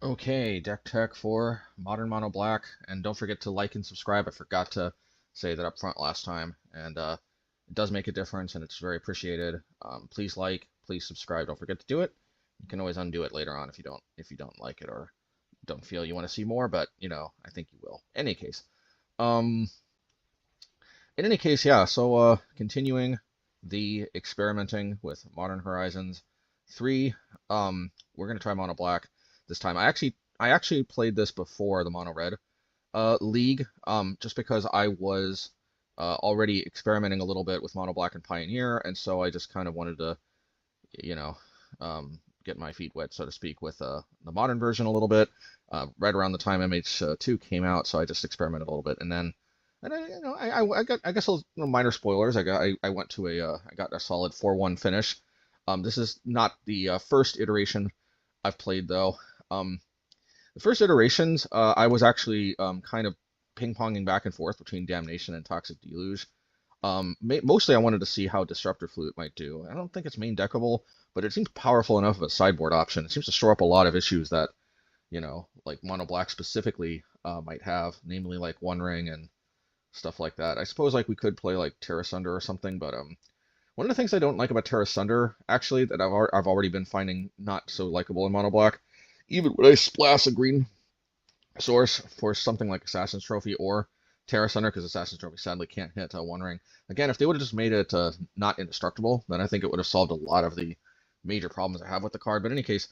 Okay, deck tech for Modern Mono Black, and don't forget to like and subscribe. I forgot to say that up front last time, and it does make a difference, and it's very appreciated. Please like, please subscribe. Don't forget to do it. You can always undo it later on if you don't like it or don't feel you want to see more, but I think you will. In um, any case, yeah. So continuing the experimenting with Modern Horizons 3, we're gonna try Mono Black this time. I actually played this before the Mono Red league, just because I was already experimenting a little bit with Mono Black and Pioneer, and so I just kind of wanted to, you know, get my feet wet, so to speak, with the modern version a little bit. Right around the time MH2 came out, so I just experimented a little bit, and then, I guess minor spoilers. I went to I got a solid 4-1 finish. This is not the first iteration I've played though. The first iterations, I was actually kind of ping-ponging back and forth between Damnation and Toxic Deluge. Mostly I wanted to see how Disruptor Flute might do. I don't think it's main deckable, but it seems powerful enough of a sideboard option. It seems to shore up a lot of issues that, like Mono Black specifically might have, namely like One Ring and stuff like that. I suppose like we could play like Terra Sunder or something, but one of the things I don't like about Terra Sunder, actually, that I've already been finding not so likable in Mono Black, even when I splash a green source for something like Assassin's Trophy or Terra Sunder, because Assassin's Trophy sadly can't hit One Ring. Again, if they would have just made it not indestructible, then I think it would have solved a lot of the major problems I have with the card. But in any case,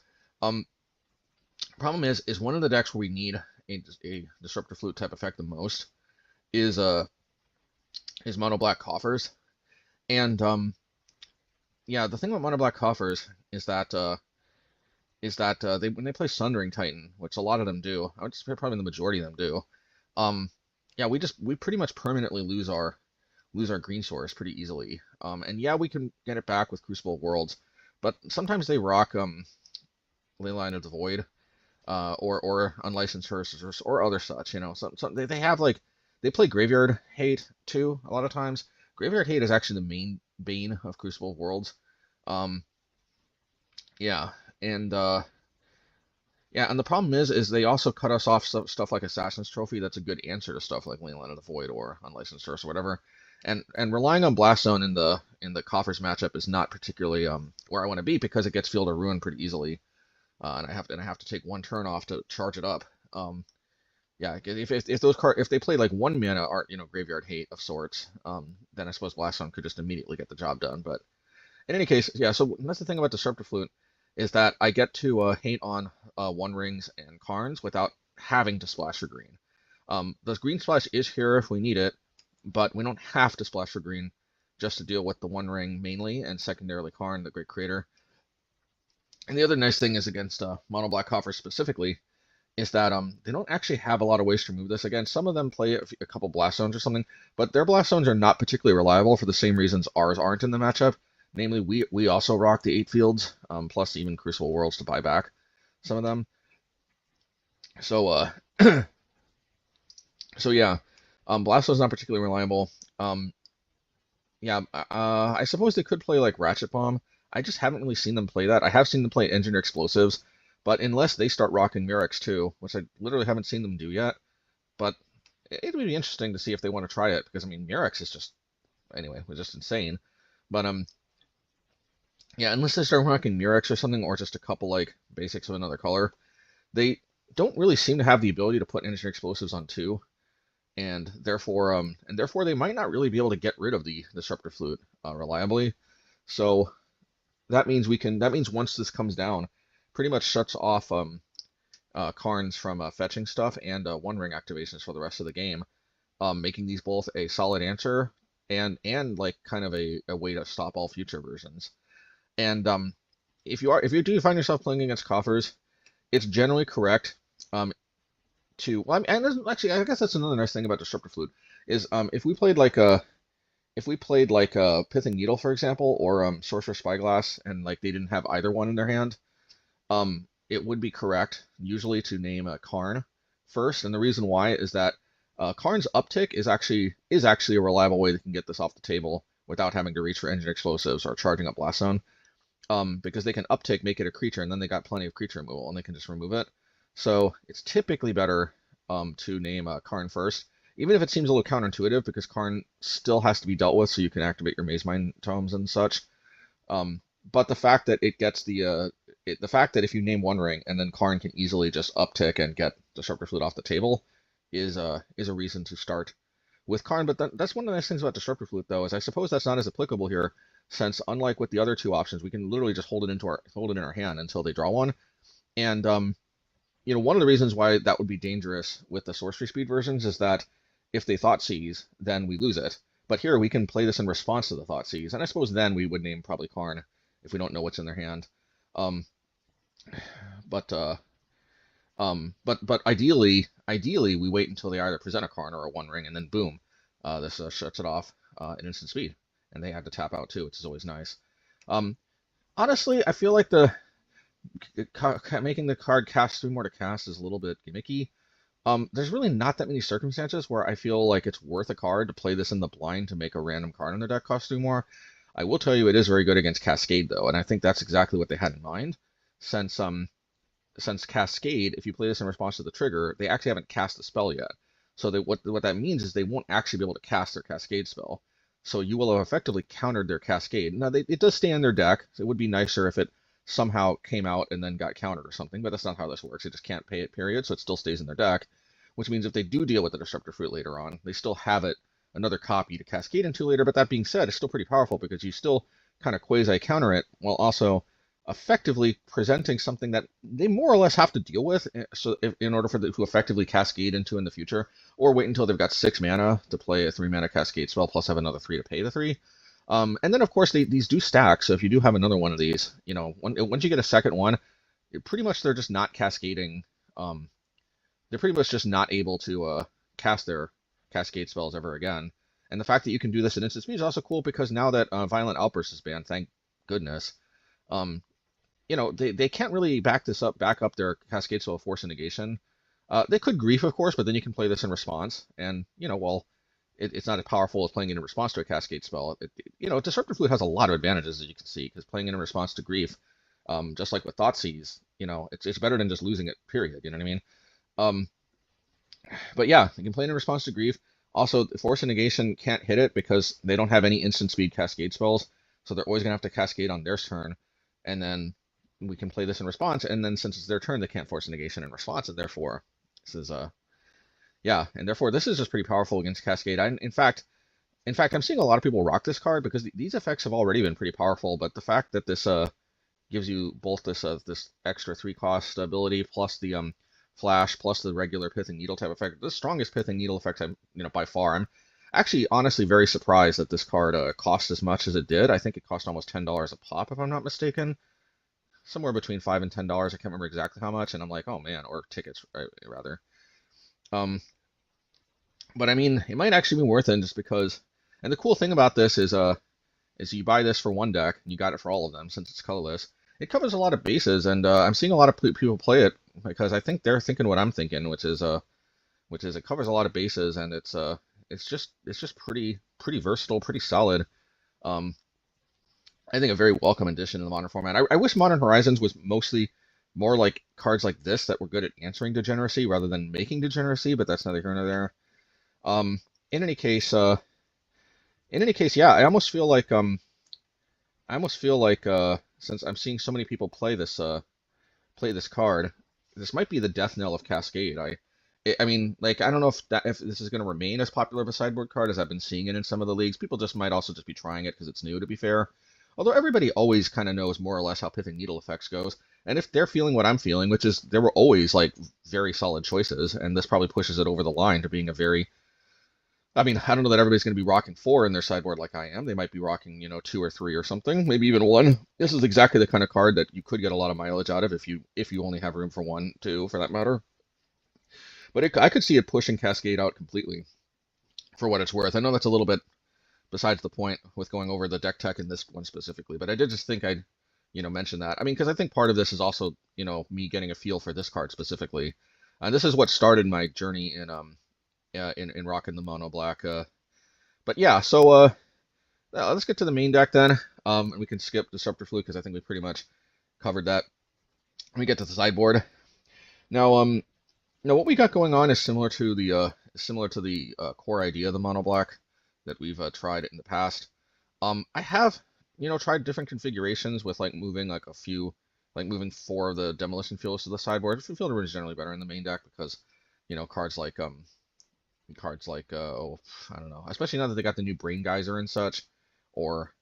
problem is one of the decks where we need a Disruptor Flute type effect the most is Mono Black Coffers. And yeah, the thing about Mono Black Coffers is that when they play Sundering Titan, which a lot of them do, I would say probably the majority of them do, yeah, we pretty much permanently lose our green source pretty easily. And yeah, we can get it back with Crucible of Worlds, but sometimes they rock Leyline of the Void, or Unlicensed Sorcerers or other such. They have like they play Graveyard Hate too a lot of times. Graveyard Hate is actually the main bane of Crucible of Worlds. Yeah, and yeah, and the problem is they also cut us off stuff like Assassin's Trophy. That's a good answer to stuff like Leyline of the Void or Unlicensed Source or whatever. And relying on Blast Zone in the Coffers matchup is not particularly where I want to be, because it gets Field of Ruin pretty easily, and I have to take one turn off to charge it up. Yeah, if they play like 1 mana art, Graveyard Hate of sorts, then I suppose Blast Zone could just immediately get the job done. But in any case, yeah. So that's the thing about Disruptor Flute, is that I get to hate on One Rings and Karns without having to splash for green. The green splash is here if we need it, but we don't have to splash for green just to deal with the One Ring mainly, and secondarily Karn, the Great Creator. And the other nice thing is against Mono Black Coffers specifically, is that they don't actually have a lot of ways to remove this. Again, some of them play a couple Blast Zones or something, but their Blast Zones are not particularly reliable for the same reasons ours aren't in the matchup. Namely, we also rock the 8 fields, plus even Crucible Worlds to buy back some of them. So so yeah, Blast Zone's not particularly reliable. Yeah, I suppose they could play like Ratchet Bomb. I just haven't really seen them play that. I have seen them play Engineer Explosives, but unless they start rocking Mirrex too, which I literally haven't seen them do yet. But it would be interesting to see if they want to try it, because I mean Mirrex is just, anyway, was just insane. But yeah, unless they start rocking Mirrex or something, or just a couple like basics of another color, they don't really seem to have the ability to put Engineer Explosives on 2, and therefore they might not really be able to get rid of the Disruptor Flute reliably. So that means once this comes down, pretty much shuts off Karns from fetching stuff and One Ring activations for the rest of the game, making these both a solid answer and like kind of a way to stop all future versions. And if you do find yourself playing against Coffers, it's generally correct to, well, and actually I guess that's another nice thing about Disruptor Flute is if we played like a Pithing Needle, for example, or Sorcerer Spyglass, and like they didn't have either one in their hand, it would be correct usually to name a Karn first. And the reason why is that Karn's uptick is actually a reliable way they can get this off the table without having to reach for Engine Explosives or charging up Blast Zone. Because they can uptick, make it a creature, and then they got plenty of creature removal, and they can just remove it. So it's typically better to name Karn first, even if it seems a little counterintuitive, because Karn still has to be dealt with, so you can activate your Mazemind Tomes and such. But the fact that it gets the fact that if you name one ring and then Karn can easily just uptick and get Disruptor Flute off the table is a reason to start with Karn. But that's one of the nice things about Disruptor Flute, though, is I suppose that's not as applicable here, since unlike with the other two options, we can literally just hold it in our hand until they draw one. And one of the reasons why that would be dangerous with the sorcery speed versions is that if they Thoughtseize, then we lose it. But here we can play this in response to the Thoughtseize, and I suppose then we would name probably Karn if we don't know what's in their hand. But ideally we wait until they either present a Karn or a One Ring, and then boom, this shuts it off at instant speed, and they have to tap out too, which is always nice. Honestly, I feel like making the card cast 3 more to cast is a little bit gimmicky. There's really not that many circumstances where I feel like it's worth a card to play this in the blind to make a random card in their deck cost 2 more. I will tell you it is very good against Cascade, though, and I think that's exactly what they had in mind, since Cascade, if you play this in response to the trigger, they actually haven't cast the spell yet. So what that means is they won't actually be able to cast their Cascade spell. So you will have effectively countered their Cascade. Now, it does stay in their deck. So it would be nicer if it somehow came out and then got countered or something, but that's not how this works. It just can't pay it, period, so it still stays in their deck, which means if they do deal with the Disruptor Fruit later on, they still have it, another copy to cascade into later. But that being said, it's still pretty powerful because you still kind of quasi-counter it while also effectively presenting something that they more or less have to deal with in order for them to effectively cascade into in the future, or wait until they've got 6 mana to play a 3 mana cascade spell plus have another 3 to pay the 3. And then, of course, these do stack, so if you do have another one of these, once you get a second one, they're just not cascading. They're pretty much just not able to cast their cascade spells ever again. And the fact that you can do this in instant speed is also cool because now that Violent Outburst is banned, thank goodness, they can't really back up their cascade spell of Force and Negation. They could Grief, of course, but then you can play this in response, and, it's not as powerful as playing it in response to a Cascade spell. Disruptor Flute has a lot of advantages, as you can see, because playing it in response to Grief, just like with Thoughtseize, it's better than just losing it, period, you know what I mean? But yeah, you can play it in response to Grief. Also, Force and Negation can't hit it because they don't have any instant speed Cascade spells, so they're always going to have to Cascade on their turn, and then we can play this in response, and then since it's their turn, they can't Force and Negation in response, and therefore, this is this is just pretty powerful against Cascade. In fact, I'm seeing a lot of people rock this card because these effects have already been pretty powerful, but the fact that this gives you both this extra 3-cost ability plus the flash plus the regular Pithing Needle type effect, the strongest Pithing Needle effect by far. I'm actually honestly very surprised that this card cost as much as it did. I think it cost almost $10 a pop, if I'm not mistaken. Somewhere between $5 and $10. I can't remember exactly how much, and I'm like, oh man, or tickets rather. But I mean, it might actually be worth it just because. And the cool thing about this is you buy this for one deck and you got it for all of them since it's colorless. It covers a lot of bases, and I'm seeing a lot of people play it because I think they're thinking what I'm thinking, which is it covers a lot of bases, and it's just pretty versatile, pretty solid. I think a very welcome addition to the Modern format. I wish Modern Horizons was mostly more like cards like this that were good at answering degeneracy rather than making degeneracy, but that's neither here nor there. In any case, yeah, I almost feel like since I'm seeing so many people play this card, this might be the death knell of Cascade. I mean, like, I don't know if this is going to remain as popular of a sideboard card as I've been seeing it in some of the leagues. People might also just be trying it because it's new, to be fair. Although everybody always kind of knows more or less how Pithing Needle effects goes. And if they're feeling what I'm feeling, which is there were always, like, very solid choices, and this probably pushes it over the line to being a very... I mean, I don't know that everybody's going to be rocking 4 in their sideboard like I am. They might be rocking, 2 or 3 or something, maybe even 1. This is exactly the kind of card that you could get a lot of mileage out of if you only have room for 1, 2, for that matter. But I could see it pushing Cascade out completely, for what it's worth. I know that's a little bit besides the point with going over the deck tech in this one specifically, but I did just think I'd, mention that. I mean, because I think part of this is also, me getting a feel for this card specifically. And this is what started my journey in rocking the mono black. But yeah, so let's get to the main deck then. And we can skip Disruptor Flute because I think we pretty much covered that. Let me get to the sideboard. Now what we got going on is similar to the core idea of the mono black that we've tried in the past. I have tried different configurations with like moving like a few, like moving 4 of the Demolition Fields to the sideboard. Field is generally better in the main deck because cards like oh, I don't know, especially now that they got the new Brain Geyser and such, or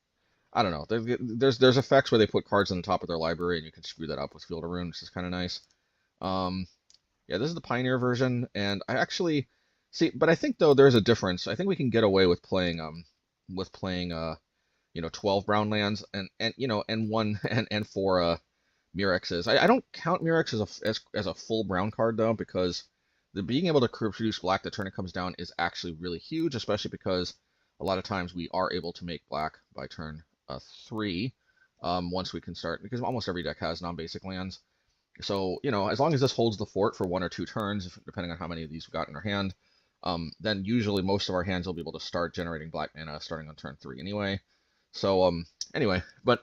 I don't know, there's effects where they put cards on the top of their library and you can screw that up with Field of Ruin, which is kind of nice. Yeah, this is the Pioneer version, and I actually see, but I think though there's a difference. I think we can get away with playing 12 brown lands and one and 4 Mirrexes. I don't count Mirrex as a full brown card though, because the being able to produce black the turn it comes down is actually really huge, especially because a lot of times we are able to make black by turn 3 once we can start, because almost every deck has non-basic lands. So, as long as this holds the fort for 1 or 2 turns, depending on how many of these we've got in our hand, then usually most of our hands will be able to start generating black mana starting on turn 3 anyway. So, anyway, but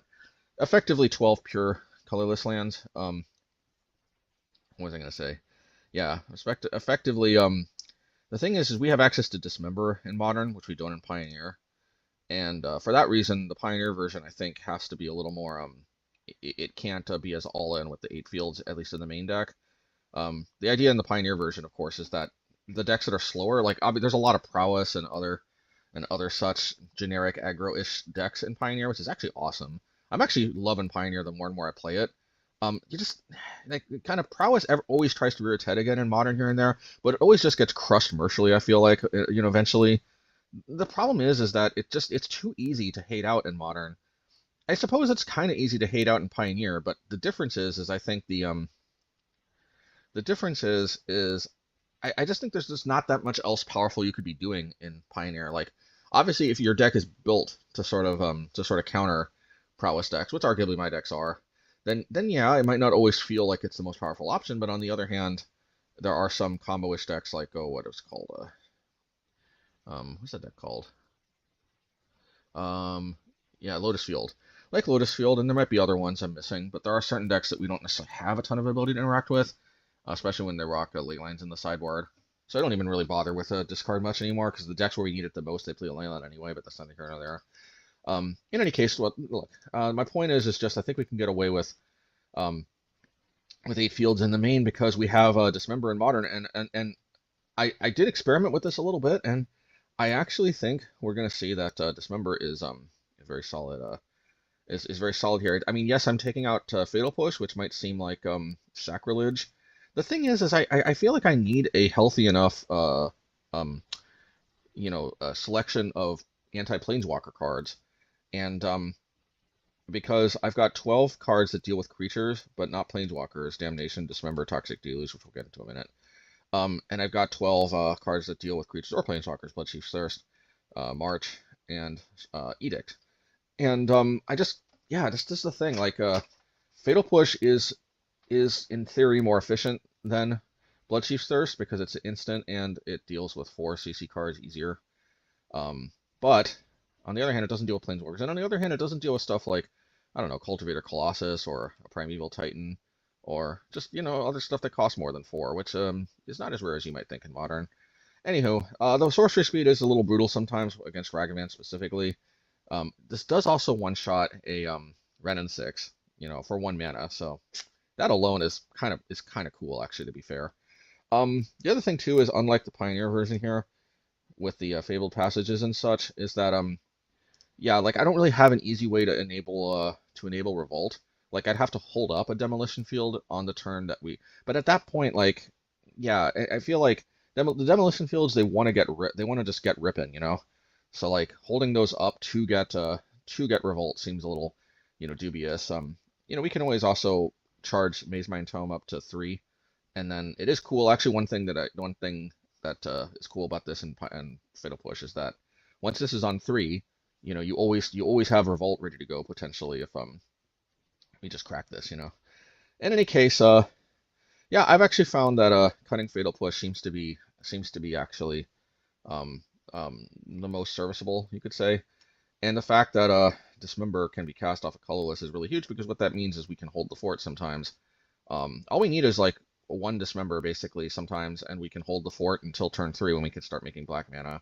effectively 12 pure colorless lands. What was I going to say? Yeah, effectively, the thing is we have access to Dismember in Modern, which we don't in Pioneer. And for that reason, the Pioneer version, I think, has to be a little more, it can't be as all-in with the 8 fields, at least in the main deck. The idea in the Pioneer version, of course, is that the decks that are slower, like, there's a lot of prowess and other such generic aggro-ish decks in Pioneer, which is actually awesome. I'm actually loving Pioneer the more and more I play it. You just, like, kind of prowess always tries to rear its head again in Modern here and there, but it always just gets crushed mercifully, I feel like, eventually. The problem is that it's too easy to hate out in Modern. I suppose it's kind of easy to hate out in Pioneer, but the difference is I think the difference is I just think there's just not that much else powerful you could be doing in Pioneer. Like, obviously, if your deck is built to sort of counter prowess decks, which arguably my decks are, then yeah, it might not always feel like it's the most powerful option. But on the other hand, there are some combo-ish decks like what it was called. What's that deck called? Yeah, Lotus Field. Like Lotus Field, and there might be other ones I'm missing, but there are certain decks that we don't necessarily have a ton of ability to interact with, especially when they rock ley lines in the sideboard. So I don't even really bother with discard much anymore, because the decks where we need it the most, they play a ley line anyway, but that's neither here nor there. In any case, look, my point is just I think we can get away with 8 fields in the main because we have Dismember in Modern, and I did experiment with this a little bit, and I actually think we're going to see that Dismember is very solid. Is very solid here. I mean, yes, I'm taking out Fatal Push, which might seem like sacrilege. The thing is I feel like I need a healthy enough selection of anti-planeswalker cards, and because I've got 12 cards that deal with creatures but not planeswalkers: Damnation, Dismember, Toxic Deludge, which we'll get into in a minute. And I've got 12 cards that deal with creatures or planeswalkers: Bloodcheif's Thirst, March, and Edict. And this is the thing. Like, Fatal Push is in theory more efficient than Bloodcheif's Thirst because it's instant and it deals with 4 CC cards easier. But on the other hand, it doesn't deal with planeswalkers, and on the other hand, it doesn't deal with stuff like, I don't know, Cultivator Colossus or a Primeval Titan, or just other stuff that costs more than 4, which is not as rare as you might think in Modern. Anywho, the sorcery speed is a little brutal sometimes against Ragavan specifically. This does also one-shot a Renin 6, for 1 mana, so that alone is kind of cool, actually, to be fair. The other thing too is, unlike the Pioneer version here with the Fabled Passages and such, is that like, I don't really have an easy way to enable Revolt. Like, I'd have to hold up a Demolition Field on the turn that but at that point, like, yeah, I feel like the Demolition Fields, they want to just get ripping, So, like, holding those up to get Revolt seems a little, dubious. We can always also charge Mazemind Tome up to 3, and then it is cool. Actually, one thing that is cool about this and Fatal Push is that once this is on 3, you always have Revolt ready to go potentially if we just crack this. In any case, yeah, I've actually found that cutting Fatal Push seems to be actually the most serviceable, you could say. And the fact that Dismember can be cast off a colorless is really huge, because what that means is we can hold the fort sometimes. All we need is, like, one Dismember basically sometimes, and we can hold the fort until turn 3 when we can start making black mana,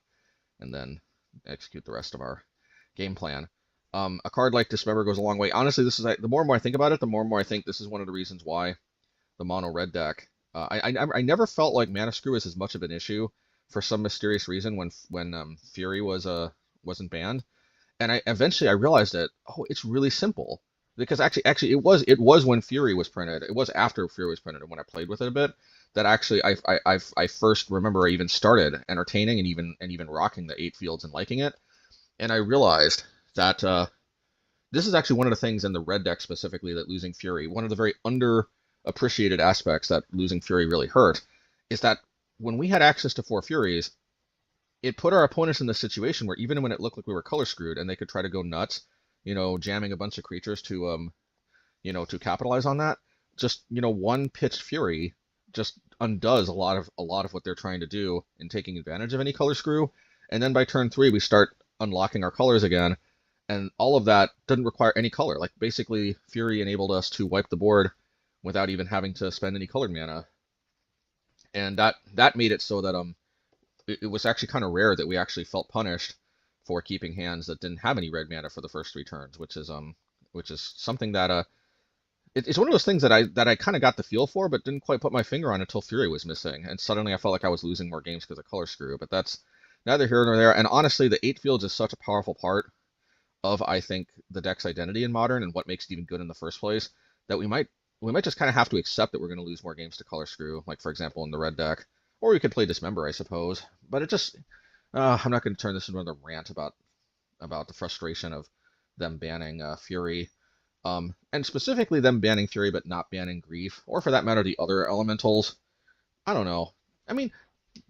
and then execute the rest of our game plan. A card like Dismember goes a long way. Honestly, this is the more and more I think about it, the more and more I think this is one of the reasons why the mono red deck. I never felt like Mana Screw was as much of an issue for some mysterious reason when Fury wasn't banned, and eventually I realized that it's really simple, because actually it was when Fury was printed. It was after Fury was printed and when I played with it a bit that actually I first remember I even started entertaining and even rocking the 8 fields and liking it, and I realized that this is actually one of the things in the red deck specifically that losing Fury, one of the very underappreciated aspects that losing Fury really hurt, is that when we had access to 4 Furies, it put our opponents in this situation where even when it looked like we were color screwed and they could try to go nuts, jamming a bunch of creatures to to capitalize on that, just one pitched Fury just undoes a lot of what they're trying to do in taking advantage of any color screw, and then by turn 3 we start unlocking our colors again. And all of that doesn't require any color. Like, basically, Fury enabled us to wipe the board without even having to spend any colored mana. And that made it so that it was actually kind of rare that we actually felt punished for keeping hands that didn't have any red mana for the first 3 turns, which is something that it's one of those things that I kind of got the feel for, but didn't quite put my finger on until Fury was missing, and suddenly I felt like I was losing more games because of color screw. But that's neither here nor there. And honestly, the 8 fields is such a powerful part of, I think, the deck's identity in Modern and what makes it even good in the first place, that we might just kind of have to accept that we're going to lose more games to color screw, like for example in the red deck, or we could play Dismember, I suppose. But it just I'm not going to turn this into another rant about the frustration of them banning Fury, and specifically them banning Fury but not banning Grief, or for that matter the other elementals. I don't know. I mean,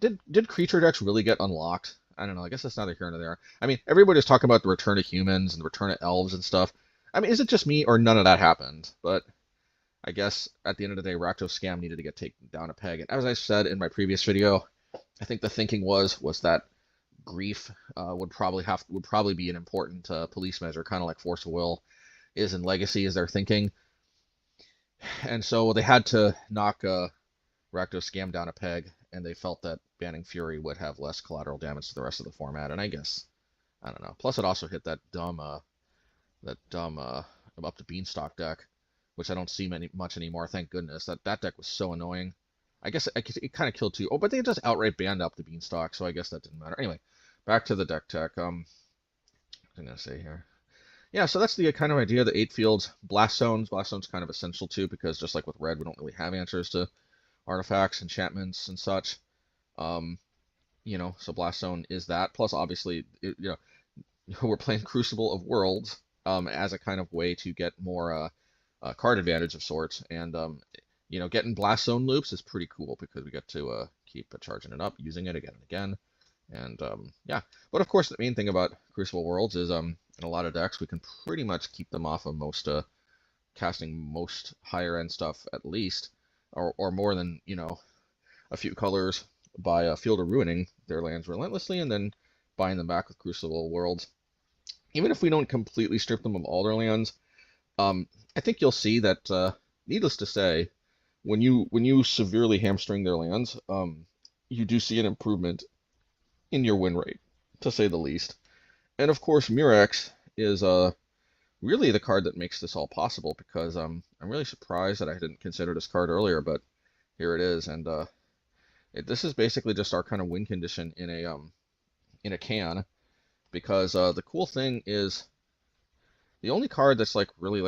did creature decks really get unlocked? I don't know. I guess that's neither here nor there. I mean, everybody's talking about the return of humans and the return of elves and stuff. I mean, is it just me, or none of that happened? But I guess at the end of the day, Rakdos scam needed to get taken down a peg. And as I said in my previous video, I think the thinking was that Grief would probably be an important police measure, kind of like Force of Will is in Legacy, is their thinking. And so they had to knock Rakdos scam down a peg, and they felt that banning Fury would have less collateral damage to the rest of the format. And I guess, I don't know. Plus, it also hit that dumb up the Beanstalk deck, which I don't see much anymore. Thank goodness. That deck was so annoying. I guess it kind of killed too. Oh, but they just outright banned up the Beanstalk, so I guess that didn't matter. Anyway, back to the deck tech. What was I gonna say here? Yeah, so that's the kind of idea of the 8 fields. Blast Zone's kind of essential too, because just like with red, we don't really have answers to artifacts, enchantments, and such. So Blast Zone is that. Plus, obviously, we're playing Crucible of Worlds as a kind of way to get more card advantage of sorts. And, getting Blast Zone loops is pretty cool because we get to keep charging it up, using it again and again. And, yeah. But, of course, the main thing about Crucible of Worlds is in a lot of decks, we can pretty much keep them off of most casting most higher-end stuff at least, or more than, a few colors by Field of Ruining their lands relentlessly and then buying them back with Crucible of Worlds. Even if we don't completely strip them of all their lands, I think you'll see that, needless to say, when you severely hamstring their lands, you do see an improvement in your win rate, to say the least. And of course, Mirrex is really the card that makes this all possible, because I'm really surprised that I didn't consider this card earlier, but here it is. And this is basically just our kind of win condition in a can, because the cool thing is the only card that's really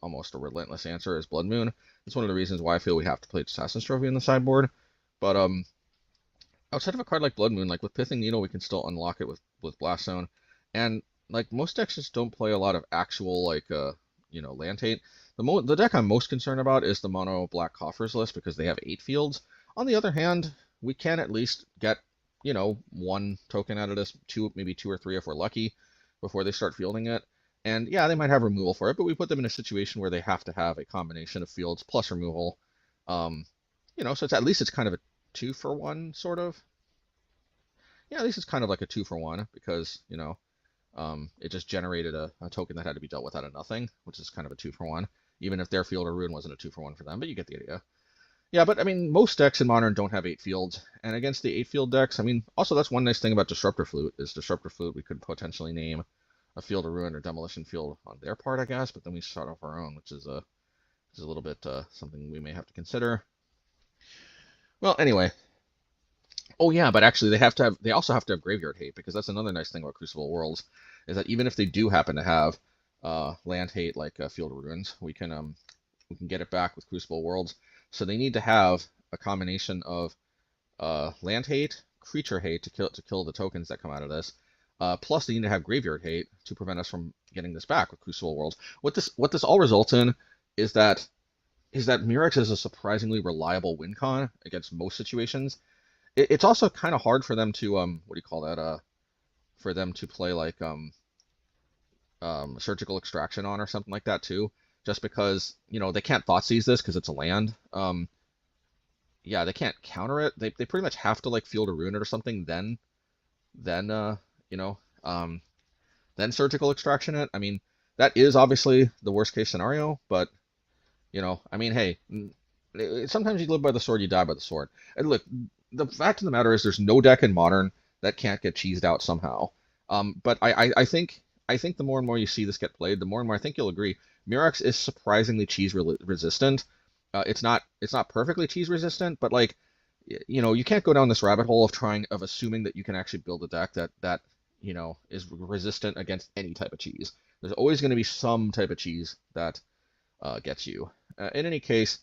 almost a relentless answer is Blood Moon. It's one of the reasons why I feel we have to play Assassin's Trophy in the sideboard. But outside of a card like Blood Moon, like with Pithing Needle, we can still unlock it with Blast Zone. And most decks just don't play a lot of actual land taint. The deck I'm most concerned about is the mono black coffers list, because they have 8 fields. On the other hand, we can at least get 1 token out of this, maybe 2 or 3 if we're lucky, before they start fielding it. And yeah, they might have removal for it, but we put them in a situation where they have to have a combination of fields plus removal. So at least it's kind of a 2-for-1 sort of. Yeah, at least it's kind of like a 2-for-1, because it just generated a token that had to be dealt with out of nothing, which is kind of a 2-for-1, even if their Field of Ruin wasn't a 2-for-1 for them, but you get the idea. Yeah, but I mean, most decks in Modern don't have 8 fields, and against the 8 field decks, I mean, also that's one nice thing about Disruptor Flute is Disruptor Flute we could potentially name a Field of Ruin or Demolition Field on their part, I guess, but then we start off our own, which is a little bit something we may have to consider. Well, anyway. Oh yeah, but actually they also have to have Graveyard Hate because that's another nice thing about Crucible of Worlds is that even if they do happen to have land hate like Field of Ruins, we can get it back with Crucible of Worlds. So they need to have a combination of land hate, creature hate to kill the tokens that come out of this. Plus, they need to have graveyard hate to prevent us from getting this back with Crucible Worlds. What this all results in is that Mirrex is a surprisingly reliable win con against most situations. It's also kind of hard for them to what do you call that for them to play like surgical extraction on or something like that too, just because they can't Thoughtseize this because it's a land. Yeah, they can't counter it. They pretty much have to like Field of Ruin it or something, then you know, then surgical extraction it. I mean, that is obviously the worst case scenario, but I mean, hey, sometimes you live by the sword, you die by the sword. And look, the fact of the matter is, there's no deck in Modern that can't get cheesed out somehow. But I think the more and more you see this get played, the more and more I think you'll agree. Mirrex is surprisingly cheese resistant. It's not perfectly cheese resistant, but like, you can't go down this rabbit hole of assuming that you can actually build a deck that is resistant against any type of cheese. There's always going to be some type of cheese that gets you. In any case,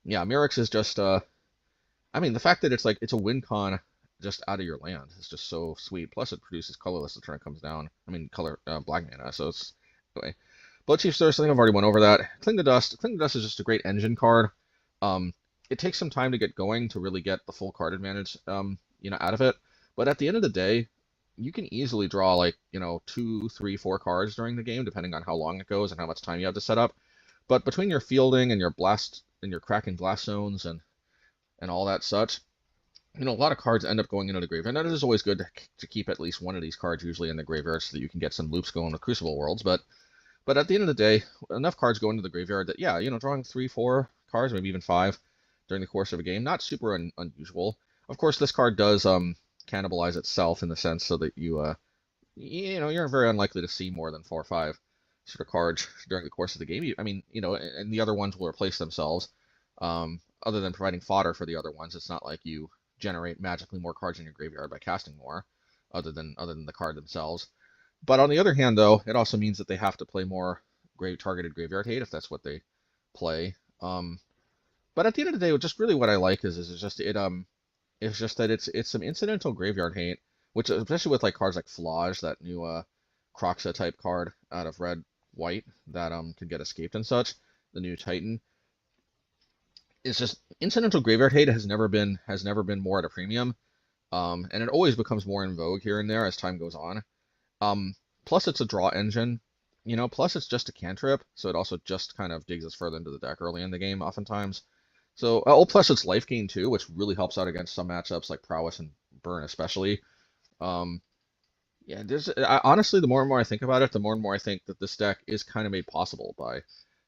yeah, Mirrex is just I mean, the fact that it's a win con just out of your land is just so sweet. Plus, it produces colorless the turn it comes down. I mean, black mana. So it's anyway. Bloodcheif Source, I think I've already went over that. Cling to Dust. Cling to Dust is just a great engine card. It takes some time to get going to really get the full card advantage, out of it. But at the end of the day, you can easily draw 2, 3, 4 cards during the game, depending on how long it goes and how much time you have to set up. But between your fielding and your blast and your cracking blast zones and all that such, a lot of cards end up going into the graveyard. And that is always good to keep at least one of these cards usually in the graveyard so that you can get some loops going with Crucible Worlds. But at the end of the day, enough cards go into the graveyard that, yeah, drawing 3, 4 cards, maybe even 5 during the course of a game, not super unusual. Of course, this card does cannibalize itself in the sense so that you're very unlikely to see more than 4 or 5 sort of cards during the course of the game. I mean, and the other ones will replace themselves. Other than providing fodder for the other ones, it's not like you generate magically more cards in your graveyard by casting more, other than the card themselves. But on the other hand, though, it also means that they have to play more targeted graveyard hate if that's what they play. But at the end of the day, just really what I like is it's just that it's some incidental graveyard hate, which especially with like cards like Flage, that new Croxa type card out of red white that can get escaped and such, the new Titan. It's just incidental graveyard hate has never been more at a premium, and it always becomes more in vogue here and there as time goes on. Plus it's a draw engine, plus it's just a cantrip, so it also just kind of digs us further into the deck early in the game oftentimes. So, plus it's life gain too, which really helps out against some matchups like Prowess and Burn especially. Yeah, honestly, the more and more I think about it, the more and more I think that this deck is kind of made possible by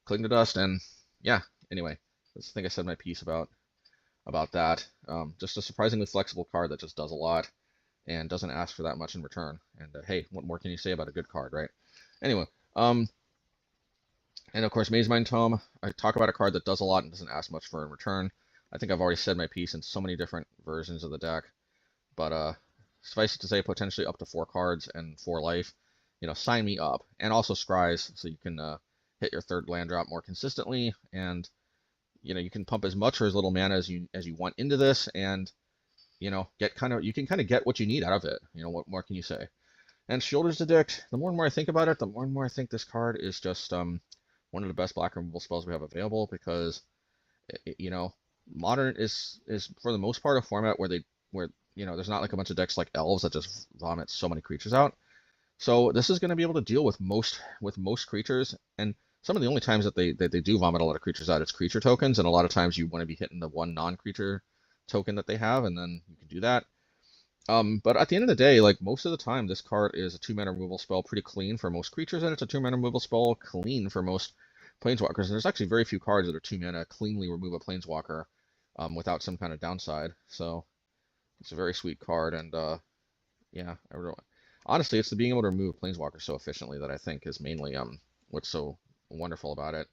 Cling to Dust, and yeah, anyway, I think I said my piece about that. Just a surprisingly flexible card that just does a lot and doesn't ask for that much in return. And hey, what more can you say about a good card, right? Anyway, and of course, Mazemind Tome. I talk about a card that does a lot and doesn't ask much for in return. I think I've already said my piece in so many different versions of the deck, but suffice it to say, potentially up to 4 cards and 4 life. Sign me up, and also Scries, so you can hit your 3rd land drop more consistently, and you can pump as much or as little mana as you want into this, and you can kind of get what you need out of it. What more can you say? And Sheoldred's Edict. The more and more I think about it, the more and more I think this card is just one of the best black removal spells we have available, because Modern is for the most part a format where there's not like a bunch of decks like Elves that just vomit so many creatures out. So this is going to be able to deal with most creatures, and some of the only times that they do vomit a lot of creatures out, it's creature tokens, and a lot of times you want to be hitting the one non-creature token that they have, and then you can do that. But at the end of the day, like most of the time, this card is a 2-mana removal spell pretty clean for most creatures, and it's a 2-mana removal spell clean for most planeswalkers. And there's actually very few cards that are 2 mana cleanly remove a planeswalker without some kind of downside. So it's a very sweet card, and yeah, I really, honestly, it's the being able to remove Planeswalkers so efficiently that I think is mainly what's so wonderful about it.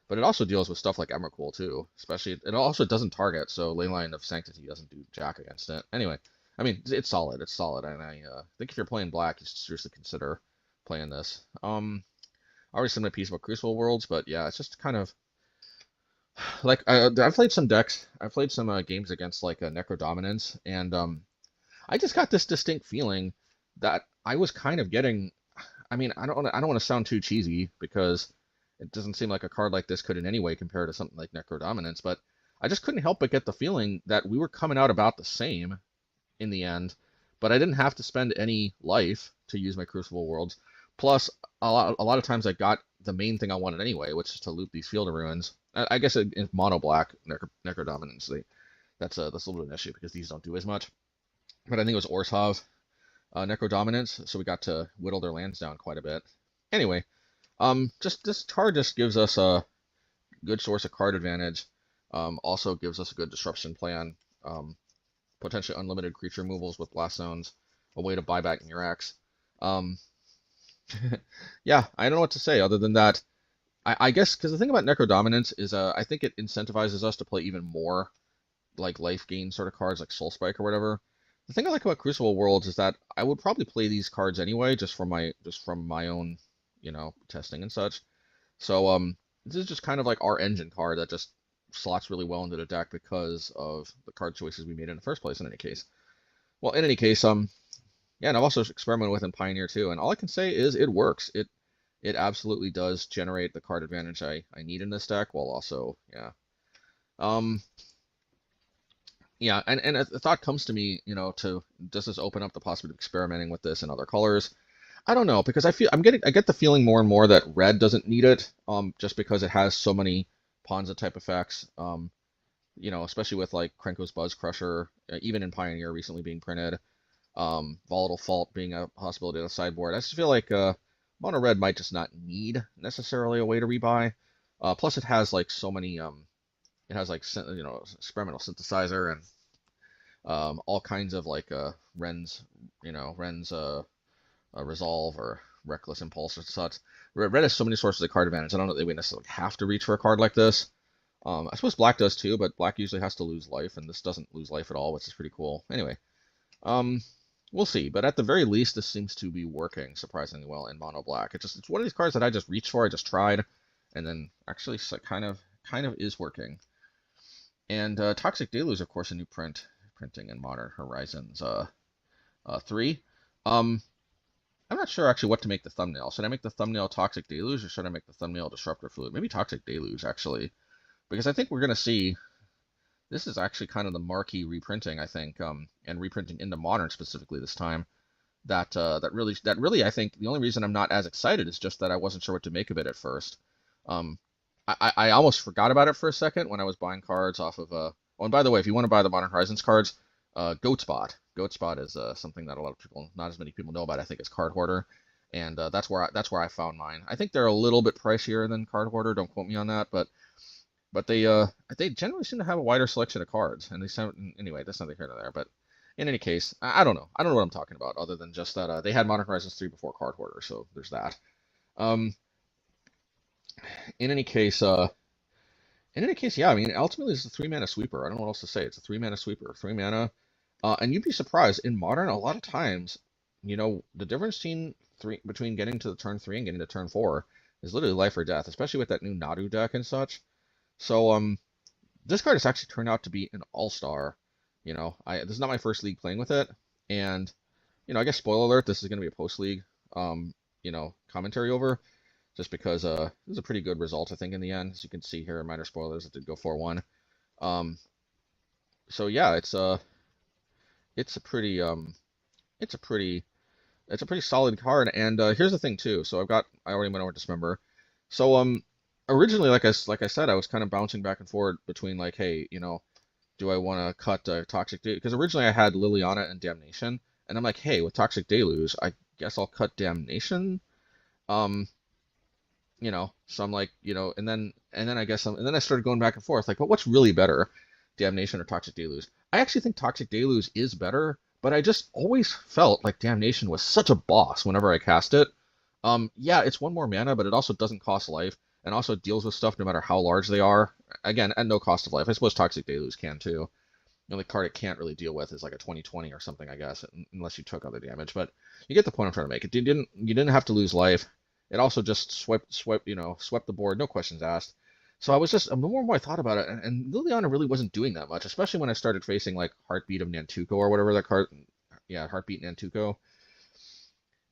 But it also deals with stuff like Emrakul too, especially it also doesn't target, so Leyline of Sanctity doesn't do jack against it. Anyway, I mean it's solid, and I think if you're playing black, you should seriously consider playing this. I already said my piece about Crucible Worlds, but yeah, it's just kind of like I've played some decks, I've played some games against like Necro Dominance, and I just got this distinct feeling that I was kind of getting. I mean, I don't want to sound too cheesy because it doesn't seem like a card like this could in any way compare to something like Necro Dominance, but I just couldn't help but get the feeling that we were coming out about the same in the end, but I didn't have to spend any life to use my Crucible Worlds. Plus, a lot of times I got the main thing I wanted anyway, which is to loop these Field of Ruins. I guess in mono black Necro Dominance, that's a little bit of an issue because these don't do as much. But I think it was Orzhov Necro Dominance, so we got to whittle their lands down quite a bit. Anyway, just this card just gives us a good source of card advantage. Also gives us a good disruption plan. Potentially unlimited creature removals with Blast Zones, a way to buy back Mirrex. Yeah, I don't know what to say other than that. I guess because the thing about Necro Dominance is I think it incentivizes us to play even more like life gain sort of cards like Soul Spike or whatever. The thing I like about Crucible Worlds is that I would probably play these cards anyway, just from my own, testing and such. So this is just kind of like our engine card that just slots really well into the deck because of the card choices we made in the first place. In any case, well, in any case, yeah, and I've also experimented with in Pioneer too, and all I can say is it works. It absolutely does generate the card advantage I need in this deck, while also, yeah. Yeah, and a thought comes to me, does this open up the possibility of experimenting with this in other colors? I don't know, because I get the feeling more and more that red doesn't need it, just because it has so many Ponza type effects, especially with like Krenko's Buzz Crusher, even in Pioneer recently being printed, Volatile Fault being a possibility on the sideboard. I just feel like mono red might just not need necessarily a way to rebuy. Plus, it has like so many it has like experimental synthesizer and all kinds of like Ren's Resolve or Reckless Impulse or such. Red has so many sources of card advantage. I don't know that we necessarily have to reach for a card like this. I suppose black does too, but black usually has to lose life, and this doesn't lose life at all, which is pretty cool. Anyway, we'll see. But at the very least, this seems to be working surprisingly well in mono black. It's one of these cards that I just reached for. I just tried, and then actually kind of is working. And Toxic Deluge, of course, a new printing in Modern Horizons 3. I'm not sure actually what to make the thumbnail. Should I make the thumbnail Toxic Deluge, or should I make the thumbnail Disruptor Flute? Maybe Toxic Deluge, actually. Because I think we're going to see, this is actually kind of the marquee reprinting, I think, and reprinting into Modern specifically this time. That really, I think, the only reason I'm not as excited is just that I wasn't sure what to make of it at first. I almost forgot about it for a second when I was buying cards off of oh, and by the way, if you want to buy the Modern Horizons cards, Goatspot is something that a lot of people, not as many people know about. I think it's Card Hoarder, and that's where I found mine. I think they're a little bit pricier than Card Hoarder. Don't quote me on that, but they generally seem to have a wider selection of cards. And anyway, that's neither here nor there. But in any case, I don't know. I don't know what I'm talking about, other than just that they had Modern Horizons 3 before Card Hoarder, so there's that. In any case, yeah, I mean, ultimately it's a 3-mana sweeper. I don't know what else to say. It's a 3-mana sweeper, 3 mana. And you'd be surprised, in Modern, a lot of times, the difference between getting to the turn 3 and getting to turn 4 is literally life or death, especially with that new Nadu deck and such. So, this card has actually turned out to be an all-star. This is not my first league playing with it, and, I guess spoiler alert, this is going to be a post-league, commentary over. Just because it was a pretty good result, I think, in the end. As you can see here, minor spoilers, it did go 4-1. So yeah, it's a pretty solid card. And here's the thing too. So I already went over Dismember. So originally, like I said, I was kind of bouncing back and forth between like, hey, do I want to cut Toxic Deluge? Because originally I had Liliana and Damnation, and I'm like, hey, with Toxic Deluge, I guess I'll cut Damnation. So I'm like, and then I guess and then I started going back and forth, like, but what's really better? Damnation or Toxic Deluge. I actually think Toxic Deluge is better, but I just always felt like Damnation was such a boss whenever I cast it. Yeah, it's one more mana, but it also doesn't cost life, and also deals with stuff no matter how large they are. Again, at no cost of life. I suppose Toxic Deluge can too. The only card it can't really deal with is like a 20/20 or something, I guess, unless you took other damage. But you get the point I'm trying to make. You didn't have to lose life. It also just swept the board, no questions asked. So I was just, the more and more I thought about it, and Liliana really wasn't doing that much, especially when I started facing like Heartbeat of Nantuko or whatever that card, yeah, Heartbeat Nantuko,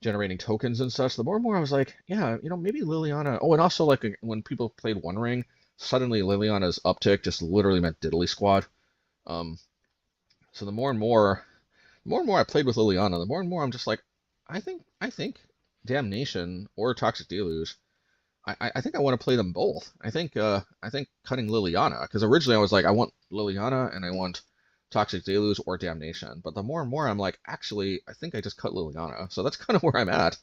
generating tokens and such. The more and more I was like, yeah, maybe Liliana. Oh, and also like when people played One Ring, suddenly Liliana's uptick just literally meant Diddly Squad. So the more and more I played with Liliana, the more and more I'm just like, I think Damnation or Toxic Deluge. I think I want to play them both. I think cutting Liliana, because originally I was like, I want Liliana and I want Toxic Deluge or Damnation. But the more and more I'm like, actually, I think I just cut Liliana. So that's kind of where I'm at.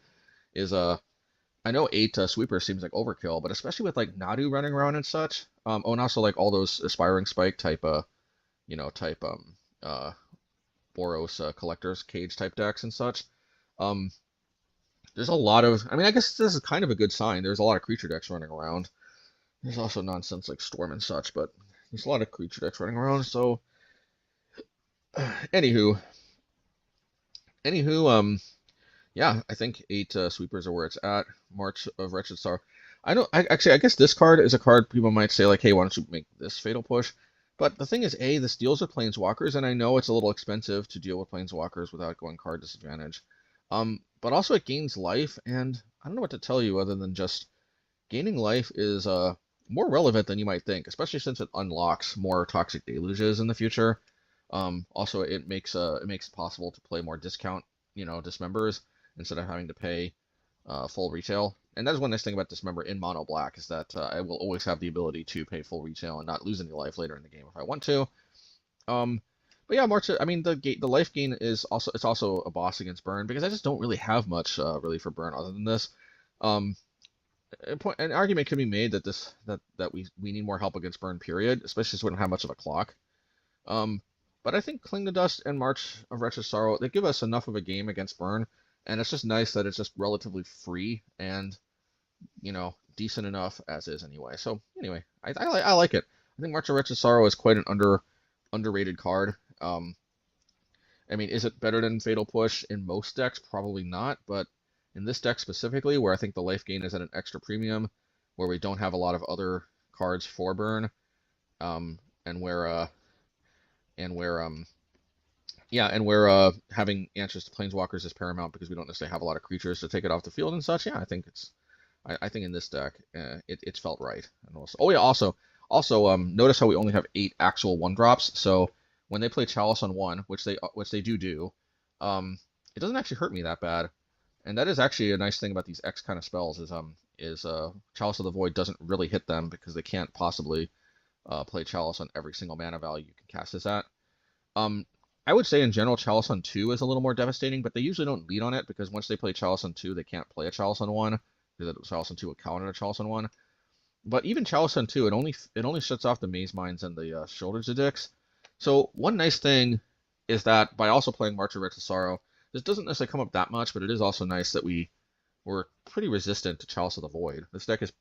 Is I know 8 sweepers seems like overkill, but especially with like Nadu running around and such. Oh, and also like all those Aspiring Spike type Boros Collector's Cage type decks and such. There's a lot of, I mean, I guess this is kind of a good sign. There's a lot of creature decks running around. There's also nonsense like Storm and such, but there's a lot of creature decks running around. So, anywho, yeah, I think 8 sweepers are where it's at. March of Wretched Sorrow. I guess this card is a card people might say like, hey, why don't you make this Fatal Push? But the thing is, this deals with Planeswalkers, and I know it's a little expensive to deal with Planeswalkers without going card disadvantage. But also it gains life, and I don't know what to tell you other than just gaining life is more relevant than you might think, especially since it unlocks more Toxic Deluges in the future. Also, it makes it possible to play more discount, Dismembers instead of having to pay full retail. And that is one nice thing about Dismember in mono black is that I will always have the ability to pay full retail and not lose any life later in the game if I want to. But yeah, I mean the life gain is also a boss against burn because I just don't really have much really for burn other than this. An argument can be made that we need more help against burn, period, especially since we don't have much of a clock. But I think Cling to Dust and March of Wretched Sorrow, they give us enough of a game against burn, and it's just nice that it's just relatively free and decent enough as is anyway. So anyway, I like it. I think March of Wretched Sorrow is quite an underrated card. I mean, is it better than Fatal Push in most decks? Probably not, but in this deck specifically, where I think the life gain is at an extra premium, where we don't have a lot of other cards for burn, and where having answers to Planeswalkers is paramount because we don't necessarily have a lot of creatures to take it off the field and such. Yeah, I think I think in this deck, it's felt right. And also, notice how we only have 8 actual 1-drops. So when they play Chalice on 1, which they do, it doesn't actually hurt me that bad. And that is actually a nice thing about these X kind of spells is Chalice of the Void doesn't really hit them because they can't possibly play Chalice on every single mana value you can cast this at. I would say in general Chalice on 2 is a little more devastating, but they usually don't lead on it because once they play Chalice on 2, they can't play a Chalice on 1 because Chalice on 2 will counter a Chalice on 1. But even Chalice on 2, it only shuts off the Mazeminds and the Sheoldred Addicts. So one nice thing is that by also playing March of Wretched Sorrow, this doesn't necessarily come up that much, but it is also nice that we're pretty resistant to Chalice of the Void. This deck is,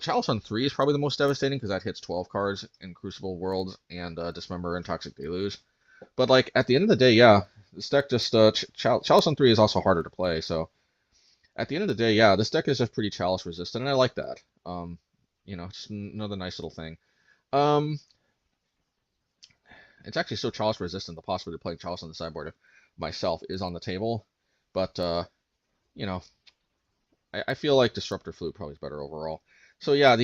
Chalice on 3 is probably the most devastating because that hits 12 cards in Crucible of Worlds and Dismember and Toxic Deluge. But like at the end of the day, yeah, this deck just Chalice on 3 is also harder to play. So at the end of the day, yeah, this deck is just pretty Chalice resistant, and I like that. Just another nice little thing. It's actually so Chalice resistant, the possibility of playing Chalice on the sideboard myself is on the table. But I feel like Disruptor Flute probably is better overall. So yeah,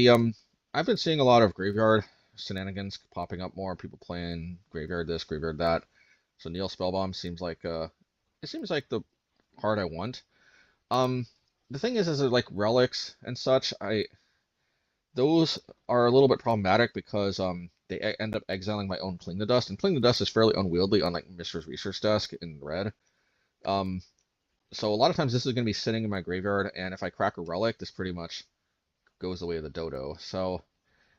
I've been seeing a lot of graveyard shenanigans popping up more. People playing graveyard this, graveyard that. So Nihil Spellbomb seems like the card I want. The thing is that like relics and such, those are a little bit problematic because they end up exiling my own Cling to Dust, and Cling to Dust is fairly unwieldy on like Mishra's Research Desk in red. So a lot of times this is going to be sitting in my graveyard, and if I crack a relic, this pretty much goes the way of the dodo. So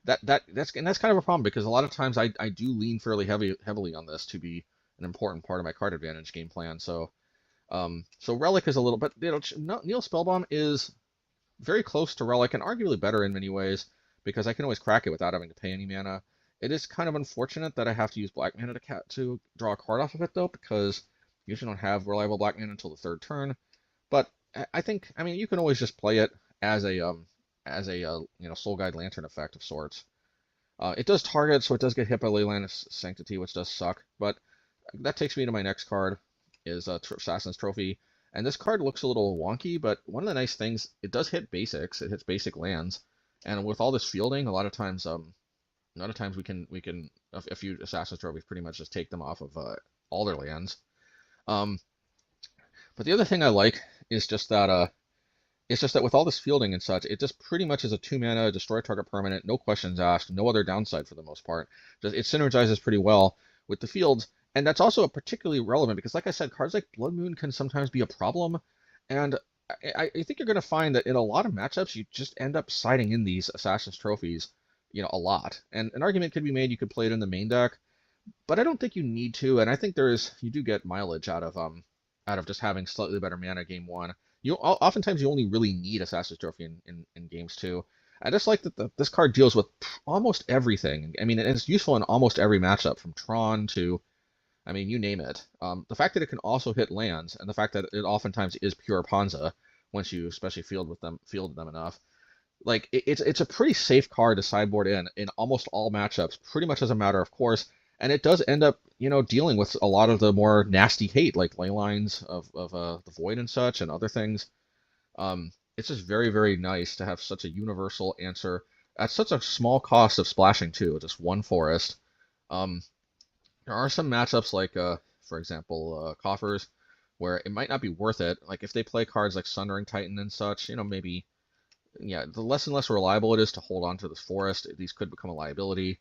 that's kind of a problem because a lot of times I do lean fairly heavily on this to be an important part of my card advantage game plan. So Relic is a little, but Nihil Spellbomb is very close to Relic and arguably better in many ways because I can always crack it without having to pay any mana. It is kind of unfortunate that I have to use black mana to draw a card off of it though, because you usually don't have reliable black mana until the third turn. But I mean, you can always just play it as a Soul Guide Lantern effect of sorts. It does target, so it does get hit by Leyland's Sanctity, which does suck. But that takes me to my next card, is Assassin's Trophy. And this card looks a little wonky, but one of the nice things, it does hit basics. It hits basic lands, and with all this fielding, a lot of times we can a few Assassin's Trophies pretty much just take them off of all their lands. But the other thing I like is just that it's just that with all this fielding and such, it just pretty much is a 2-mana destroy target permanent, no questions asked, no other downside for the most part. Just it synergizes pretty well with the fields. And that's also particularly relevant because, like I said, cards like Blood Moon can sometimes be a problem. And I think you're going to find that in a lot of matchups, you just end up siding in these Assassin's Trophies, a lot. And an argument could be made you could play it in the main deck, but I don't think you need to. And I think you do get mileage out of just having slightly better mana game one. Oftentimes you only really need Assassin's Trophy in games two. I just like that this card deals with almost everything. I mean, it's useful in almost every matchup, from Tron to, I mean, you name it. The fact that it can also hit lands, and the fact that it oftentimes is pure Panza, once you especially field them enough, like it's a pretty safe card to sideboard in almost all matchups, pretty much as a matter of course. And it does end up, dealing with a lot of the more nasty hate, like ley lines of the Void and such, and other things. It's just very, very nice to have such a universal answer at such a small cost of splashing too, just one forest. There are some matchups like, for example, Coffers, where it might not be worth it. Like if they play cards like Sundering Titan and such, maybe, yeah, the less and less reliable it is to hold on to this forest, these could become a liability.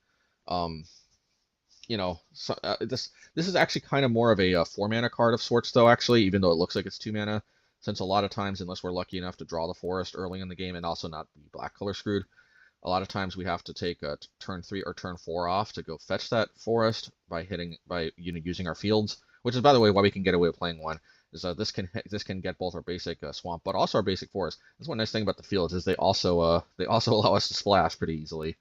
This is actually kind of more of a 4-mana card of sorts, though, actually, even though it looks like it's 2 mana, since a lot of times, unless we're lucky enough to draw the forest early in the game and also not be black color screwed, a lot of times we have to take turn 3 or turn 4 off to go fetch that forest by using our fields, which is, by the way, why we can get away with playing one. Is this can get both our basic swamp, but also our basic forest. That's one nice thing about the fields, is they also allow us to splash pretty easily.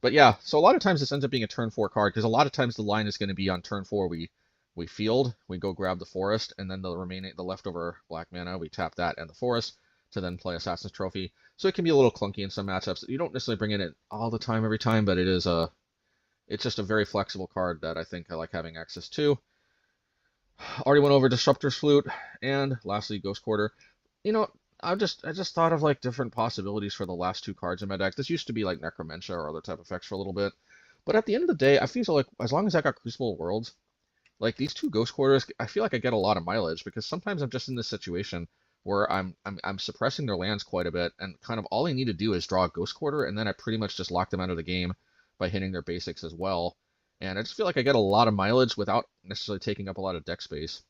But yeah, so a lot of times this ends up being a turn 4 card, because a lot of times the line is going to be on turn 4 we field, we go grab the forest, and then the leftover black mana, we tap that and the forest to then play Assassin's Trophy. So it can be a little clunky in some matchups. You don't necessarily bring it in all the time every time, but it's just a very flexible card that I think I like having access to. Already went over Disruptor Flute, and lastly Ghost Quarter. I just thought of like different possibilities for the last 2 cards in my deck. This used to be like Necromentia or other type effects for a little bit, but at the end of the day, I feel like as long as I got Crucible of Worlds, like these 2 Ghost Quarters, I feel like I get a lot of mileage, because sometimes I'm just in this situation where I'm suppressing their lands quite a bit, and kind of all I need to do is draw a Ghost Quarter, and then I pretty much just lock them out of the game by hitting their basics as well. And I just feel like I get a lot of mileage without necessarily taking up a lot of deck space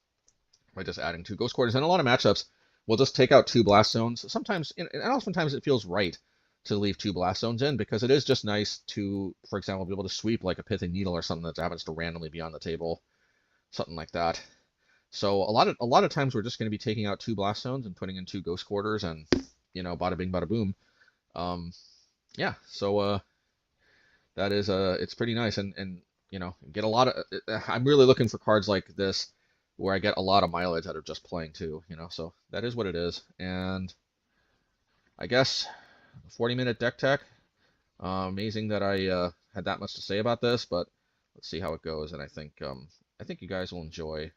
by just adding 2 Ghost Quarters. And a lot of matchups will just take out 2 Blast Zones. Sometimes, and oftentimes it feels right to leave 2 Blast Zones in, because it is just nice to, for example, be able to sweep like a Pithing Needle or something that happens to randomly be on the table, something like that. So a lot of times we're just going to be taking out 2 Blast Zones and putting in 2 Ghost Quarters, and bada bing, bada boom. Yeah. So that is it's pretty nice, and get a lot of. I'm really looking for cards like this where I get a lot of mileage out of just playing too. So that is what it is, and I guess 40-minute deck tech. Amazing that I had that much to say about this, but let's see how it goes, and I think you guys will enjoy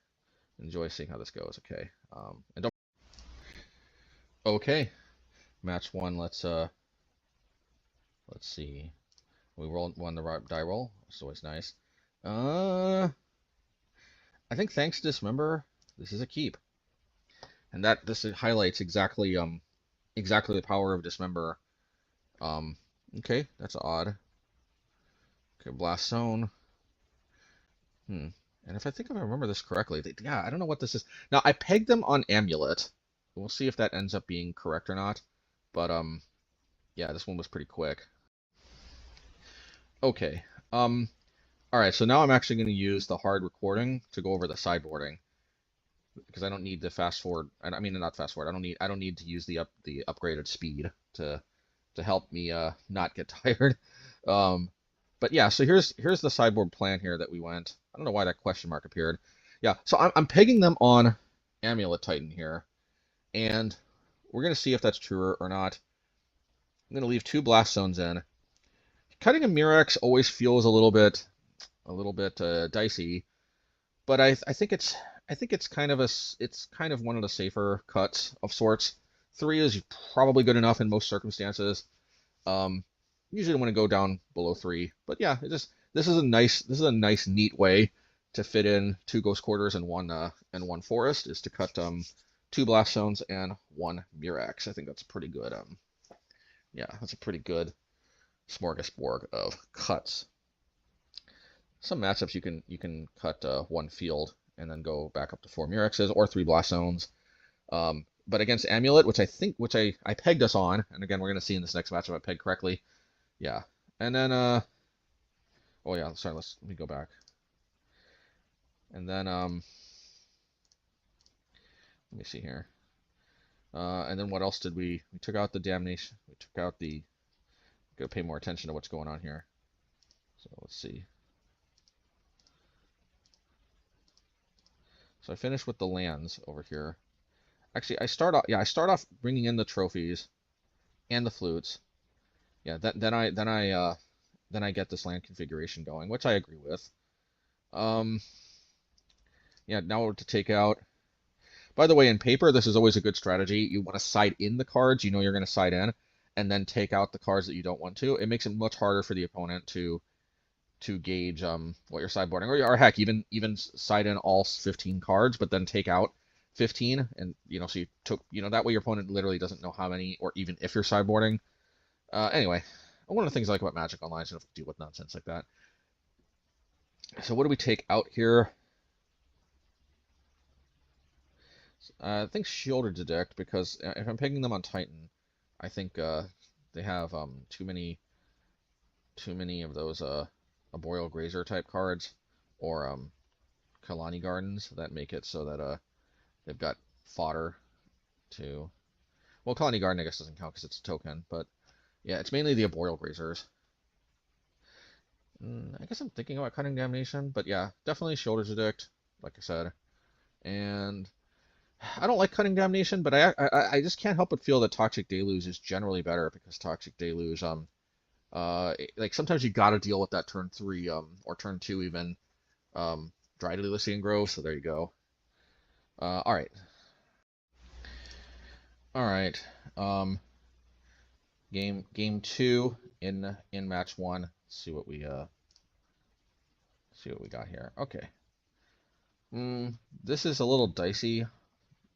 seeing how this goes. Okay. And don't. Okay. Match 1. Let's see. We won the die roll. It's always nice. I think thanks to Dismember, this is a keep, and that this highlights exactly the power of Dismember. Okay, that's odd. Okay, Blast Zone. And if I remember this correctly, I don't know what this is. Now, I pegged them on Amulet. We'll see if that ends up being correct or not. But Yeah, this one was pretty quick. Okay. All right, so now I'm actually going to use the hard recording to go over the sideboarding because I don't need the fast forward. I mean, not fast forward. I don't need to use the upgraded speed to help me not get tired. Um, but yeah, so here's the sideboard plan here that we went. I don't know why that question mark appeared. Yeah, so I'm pegging them on Amulet Titan here, and we're gonna see if that's true or not. I'm gonna leave 2 blast zones in. Cutting a Mirrex always feels a little bit dicey, but I think it's kind of it's kind of one of the safer cuts of sorts. 3 is probably good enough in most circumstances. Um, Usually don't want to go down below 3, but yeah, this is a nice neat way to fit in 2 ghost quarters and one forest is to cut 2 blast zones and 1 Mirrex. I think that's pretty good. Yeah, that's a pretty good smorgasbord of cuts. Some matchups you can cut 1 field and then go back up to 4 Mirrexes or 3 blast zones. But against Amulet, which I pegged us on, and again we're gonna see in this next matchup I pegged correctly. Yeah, and then oh yeah, sorry, let me go back. And then let me see here. And then what else did we took out the Damnation. We took out the, gotta pay more attention to what's going on here. So let's see. So I finished with the lands over here. Actually, I start off bringing in the trophies and the flutes. Yeah, then I get this land configuration going, which I agree with. Yeah, now to take out. By the way, in paper, this is always a good strategy. You want to side in the cards you know you're going to side in, and then take out the cards that you don't want to. It makes it much harder for the opponent to gauge what you're sideboarding, or heck, even side in all 15 cards, but then take out 15, and so you took that way your opponent literally doesn't know how many, or even if you're sideboarding. Anyway, one of the things I like about Magic Online is you don't have to deal with nonsense like that. So what do we take out here? I think Sheoldred's Edict, because if I'm picking them on Titan, I think they have too many of those Arboreal Grazer type cards, or Kalani Gardens that make it so that they've got fodder to. Well, Kalani Garden I guess doesn't count because it's a token, but yeah, it's mainly the Arboreal Grazers. I guess I'm thinking about cutting Damnation, but yeah, definitely Sheoldred's Edict, like I said. And I don't like cutting Damnation, but I just can't help but feel that Toxic Deluge is generally better because Toxic Deluge, like sometimes you gotta deal with that turn 3, or turn 2 even, Dried Elysian Grove, so there you go. Alright. Alright. Game 2 in match 1. Let's see what we got here. Okay. This is a little dicey,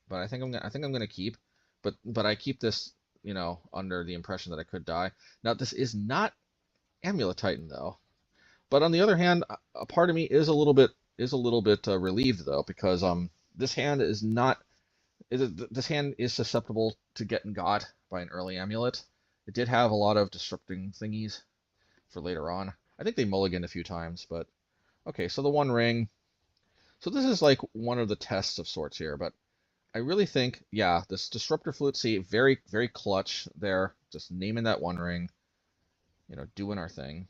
but I think I'm gonna keep. But I keep this, under the impression that I could die. Now this is not Amulet Titan though. But on the other hand, a part of me is a little bit relieved though, because this hand is not this hand is susceptible to getting got by an early Amulet. It did have a lot of disrupting thingies for later on. I think they mulliganed a few times, but okay. So the One Ring. So this is like one of the tests of sorts here, but I really think, yeah, this Disruptor Flute, see, very, very clutch there. Just naming that One Ring, doing our thing.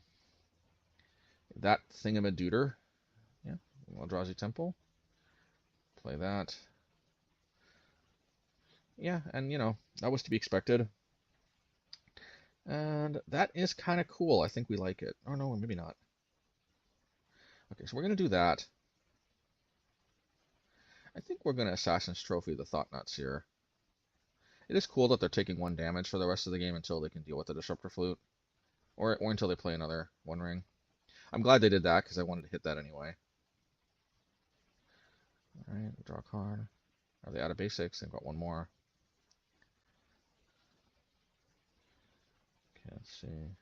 That Thingamadooter, yeah, Eldrazi Temple. Play that. Yeah, and that was to be expected. And that is kind of cool. I think we like it. Oh no, maybe not. Okay, so we're gonna do that. I think we're gonna Assassin's Trophy the Thought-Knot Seer. It is cool that they're taking 1 damage for the rest of the game until they can deal with the Disruptor Flute, or until they play another One Ring. I'm glad they did that because I wanted to hit that anyway. All right, draw a card. Are they out of basics? They've got 1 more. Okay, let's see.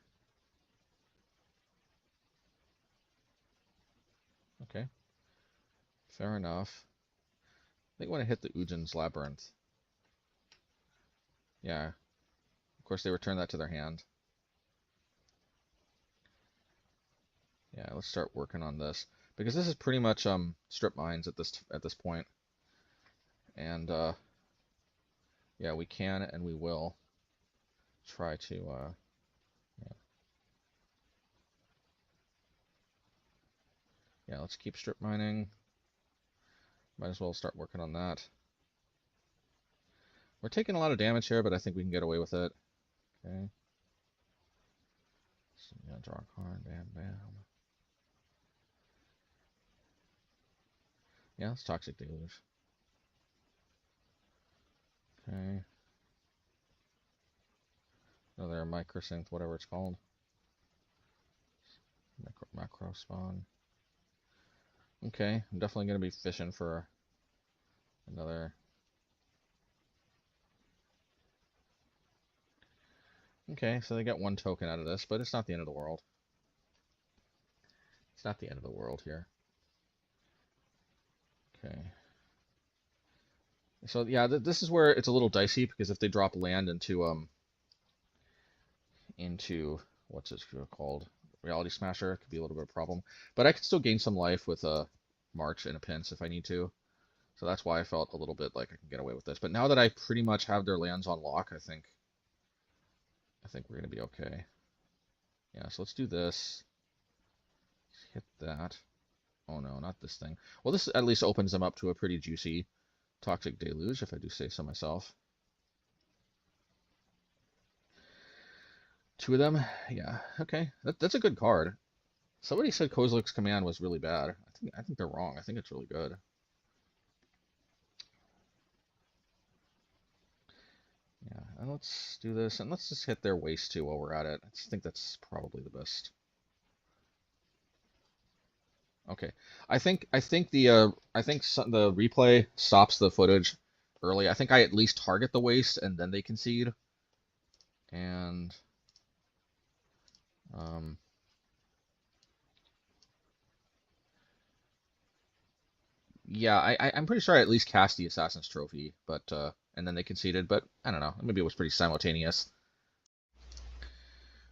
Okay, fair enough. I think I want to hit the Ujin's Labyrinth. Yeah, course, they return that to their hand. Yeah, let's start working on this because this is pretty much strip mines at this point, and yeah, we can and we will try to yeah, let's keep strip mining. Might as well start working on that. We're taking a lot of damage here, but I think we can get away with it. Okay. So, yeah, draw a card, bam, bam. Yeah, it's Toxic Deluge. Okay. Another microsynth, whatever it's called. Macro spawn. Okay, I'm definitely going to be fishing for another. Okay, so they get one token out of this, but it's not the end of the world. It's not the end of the world here. Okay. So yeah, this is where it's a little dicey because if they drop land into what's it called, Reality Smasher, it could be a little bit of a problem. But I could still gain some life with a March and a Pince if I need to. So that's why I felt a little bit like I can get away with this. But now that I pretty much have their lands on lock, I think we're gonna be okay. Yeah, so let's do this. Let's hit that. Oh no, not this thing. Well, this at least opens them up to a pretty juicy Toxic Deluge, if I do say so myself. Two of them? Yeah, okay. That's a good card. Somebody said Kozilek's Command was really bad. I think they're wrong. I think it's really good. Yeah, and let's do this, and let's just hit their waste too while we're at it. I just think that's probably the best. Okay, I think the replay stops the footage early. I think I at least target the waste and then they concede. And yeah, I'm pretty sure I at least cast the Assassin's Trophy, but and then they conceded, but I don't know. Maybe it was pretty simultaneous.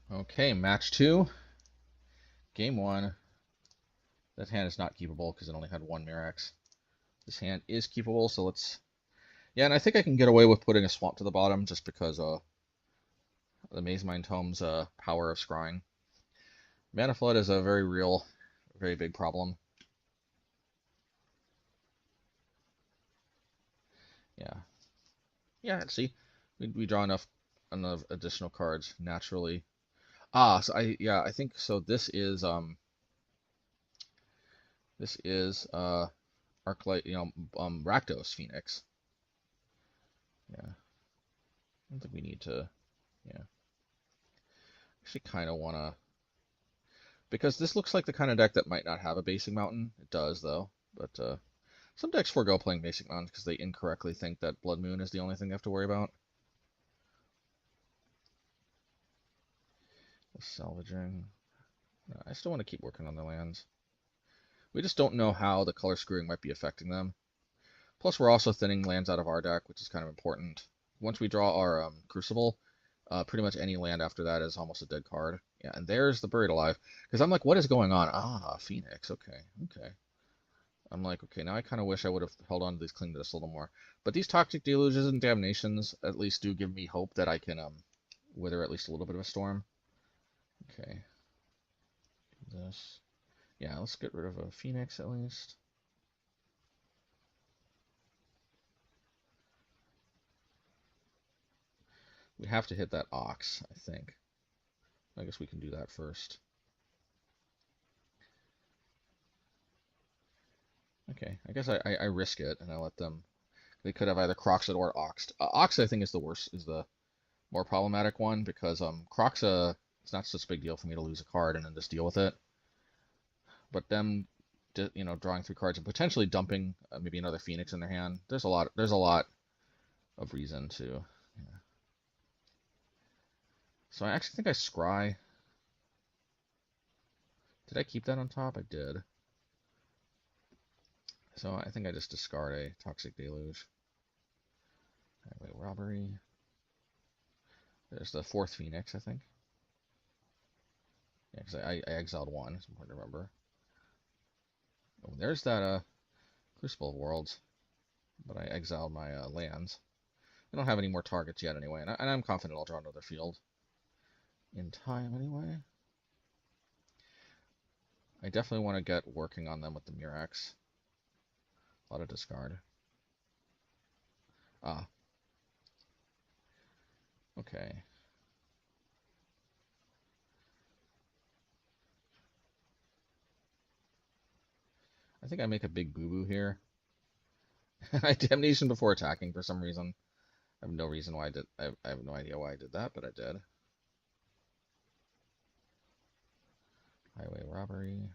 Okay, match 2, game 1. That hand is not keepable because it only had one Mirrex. This hand is keepable, so let's... Yeah, and I think I can get away with putting a Swamp to the bottom just because the Mazemind Tome's power of scrying. Mana Flood is a very real, very big problem. Yeah. Yeah, see, we draw enough additional cards naturally. Ah, so I think so. This is Arclight, Rakdos Phoenix. Yeah, I don't think we need to. Yeah, actually, kind of wanna, because this looks like the kind of deck that might not have a Basic Mountain. It does though, but some decks forego playing Basic Mountain because they incorrectly think that Blood Moon is the only thing they have to worry about. Salvaging. No, I still want to keep working on the lands. We just don't know how the color screwing might be affecting them. Plus, we're also thinning lands out of our deck, which is kind of important. Once we draw our Crucible, pretty much any land after that is almost a dead card. Yeah, and there's the Buried Alive. Because I'm like, what is going on? Ah, Phoenix. Okay, okay. I'm like, okay, now I kind of wish I would have held on to these Cling to this a little more. But these Toxic Deluges and Damnations at least do give me hope that I can wither at least a little bit of a storm. Okay. Do this. Yeah, let's get rid of a Phoenix at least. We have to hit that Ox, I think. I guess we can do that first. Okay, I guess I risk it and I let them. They could have either Croxed or Oxed. Ox, I think, is the worst, is the more problematic one because Croxa, it's not such a big deal for me to lose a card and then just deal with it. But them, drawing 3 cards and potentially dumping maybe another Phoenix in their hand. There's a lot of reason to. Yeah. So I actually think I scry. Did I keep that on top? I did. So I think I just discard a Toxic Deluge. Highway Robbery. There's the 4th Phoenix, I think. Yeah, because I exiled one. It's important to remember. Oh, there's that Crucible of Worlds, but I exiled my lands. I don't have any more targets yet anyway, and I'm confident I'll draw another field in time anyway. I definitely want to get working on them with the Mirrex. A lot of discard. Ah. Okay. I think I make a big boo-boo here. I Damnation before attacking for some reason. I have no reason why I did. I have no idea why I did that, but I did. Highway robbery.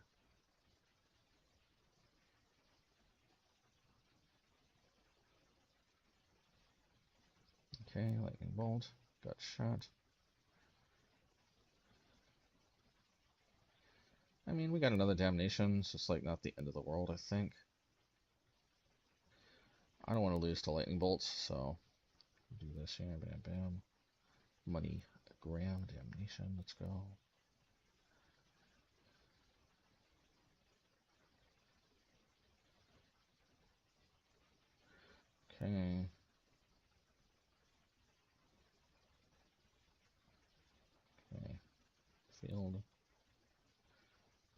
Okay, lightning bolt. Got shot. I mean, we got another Damnation. So it's like not the end of the world, I think. I don't want to lose to lightning bolts, so do this here. Bam, bam. Money, gram, Damnation. Let's go. Okay. Okay. Field.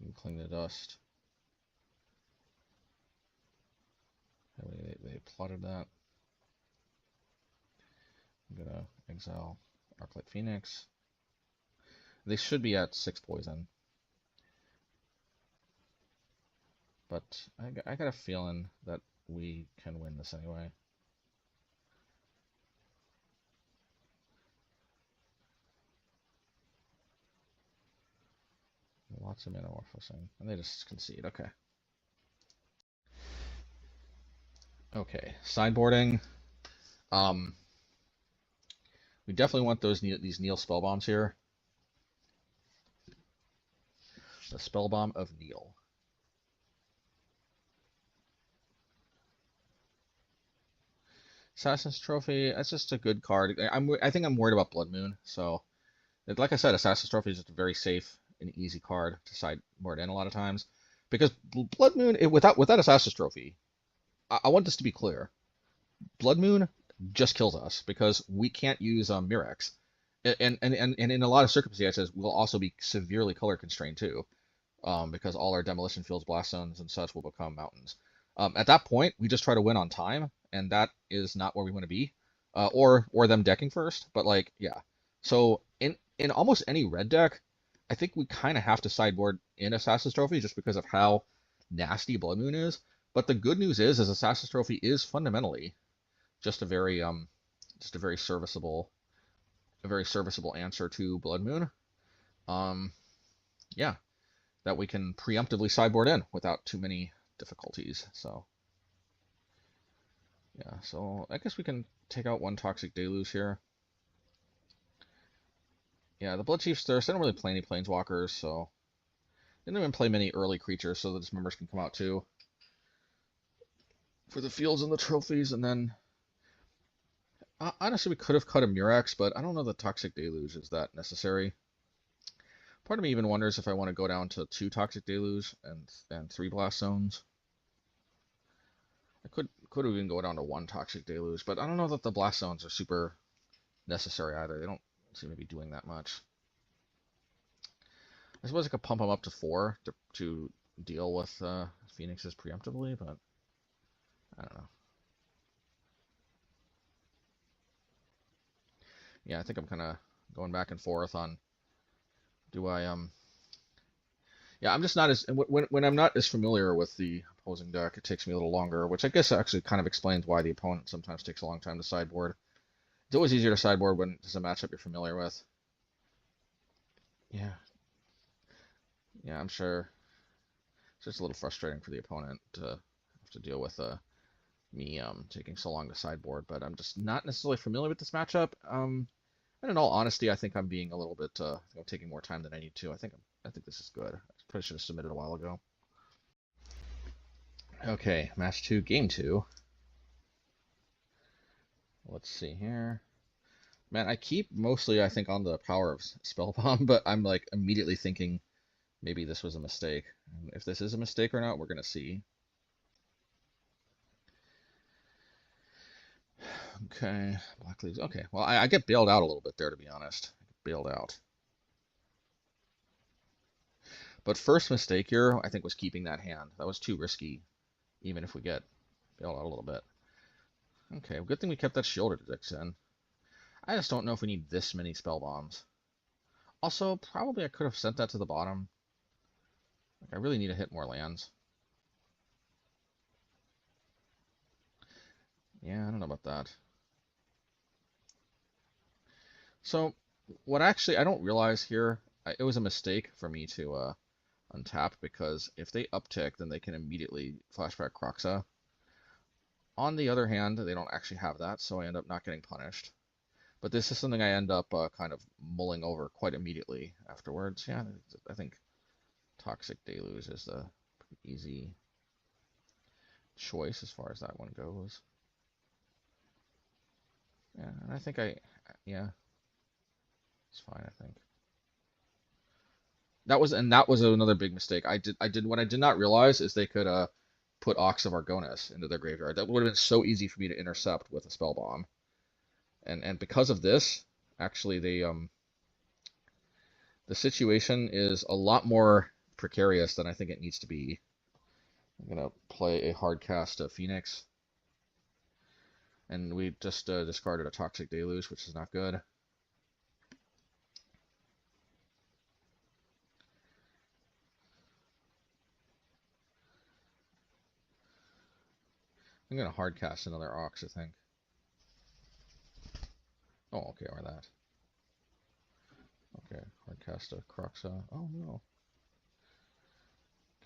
You cling the dust. They plotted that. I'm gonna exile Arclight Phoenix. They should be at 6 poison. But I got a feeling that we can win this anyway. Lots of metamorphosing. And they just concede. Okay. Okay. Sideboarding. We definitely want these Nihil Spellbombs here. The Spellbomb of Nihil. Assassin's Trophy, that's just a good card. I think I'm worried about Blood Moon. So, like I said, Assassin's Trophy is just a very safe and easy card to sideboard in a lot of times. Because Blood Moon, without Assassin's Trophy, I want this to be clear. Blood Moon just kills us because we can't use Mirrex. And in a lot of circumstances, we'll also be severely color constrained too. Because all our Demolition Fields, Blast Zones, and such will become mountains. At that point, we just try to win on time, and that is not where we want to be. Or them decking first, but like, yeah. So in almost any red deck, I think we kind of have to sideboard in Assassin's Trophy just because of how nasty Blood Moon is. But the good news is Assassin's Trophy is fundamentally just a very serviceable answer to Blood Moon. Yeah, that we can preemptively sideboard in without too many difficulties. So yeah, so I guess we can take out one Toxic Deluge here. Yeah, the Bloodcheif's Thirst, I don't really play any Planeswalkers, so I didn't even play many early creatures, so the Dismembers can come out too. For the fields and the trophies, and then honestly we could have cut a Mirrex, but I don't know that Toxic Deluge is that necessary. Part of me even wonders if I want to go down to 2 Toxic Deluge and 3 Blast Zones. I could have even go down to 1 Toxic Deluge, but I don't know that the Blast Zones are super necessary either. They don't seem to be doing that much. I suppose I could pump them up to 4 to deal with Phoenixes preemptively, but I don't know. Yeah, I think I'm kind of going back and forth on do I yeah, I'm just not as when I'm not as familiar with the opposing deck, it takes me a little longer, which I guess actually kind of explains why the opponent sometimes takes a long time to sideboard. It's always easier to sideboard when it's a matchup you're familiar with. Yeah. Yeah, I'm sure it's just a little frustrating for the opponent to have to deal with me taking so long to sideboard, but I'm just not necessarily familiar with this matchup. And in all honesty, I think I'm being a little bit I'm taking more time than I need to. I think this is good. I probably should have submitted a while ago. Okay, match 2, game 2. Let's see here. Man, I keep mostly, I think, on the power of Spellbomb, but I'm like immediately thinking maybe this was a mistake. And if this is a mistake or not, we're gonna see. Okay, Black Leaves. Okay, well, I get bailed out a little bit there, to be honest. I get bailed out. But first mistake here, I think, was keeping that hand. That was too risky, even if we get bailed out a little bit. Okay, well, good thing we kept that Sheoldred in. I just don't know if we need this many spell bombs. Also, probably I could have sent that to the bottom. Like, I really need to hit more lands. Yeah, I don't know about that. So, what actually I don't realize here, it was a mistake for me to untap, because if they uptick, then they can immediately flashback Kroxa. On the other hand, they don't actually have that, so I end up not getting punished. But this is something I end up kind of mulling over quite immediately afterwards. Yeah, I think Toxic Deluge is the easy choice as far as that one goes. Yeah, and I think yeah, it's fine, I think. That was another big mistake. What I did not realize is they could put Ox of Argonis into their graveyard. That would have been so easy for me to intercept with a spell bomb. And because of this, actually the situation is a lot more precarious than I think it needs to be. I'm gonna play a hard cast of Phoenix. And we just discarded a Toxic Deluge, which is not good. I'm gonna hard cast another Ox, I think. Oh, okay, or that. Okay, hard cast a Kroxa. Oh no.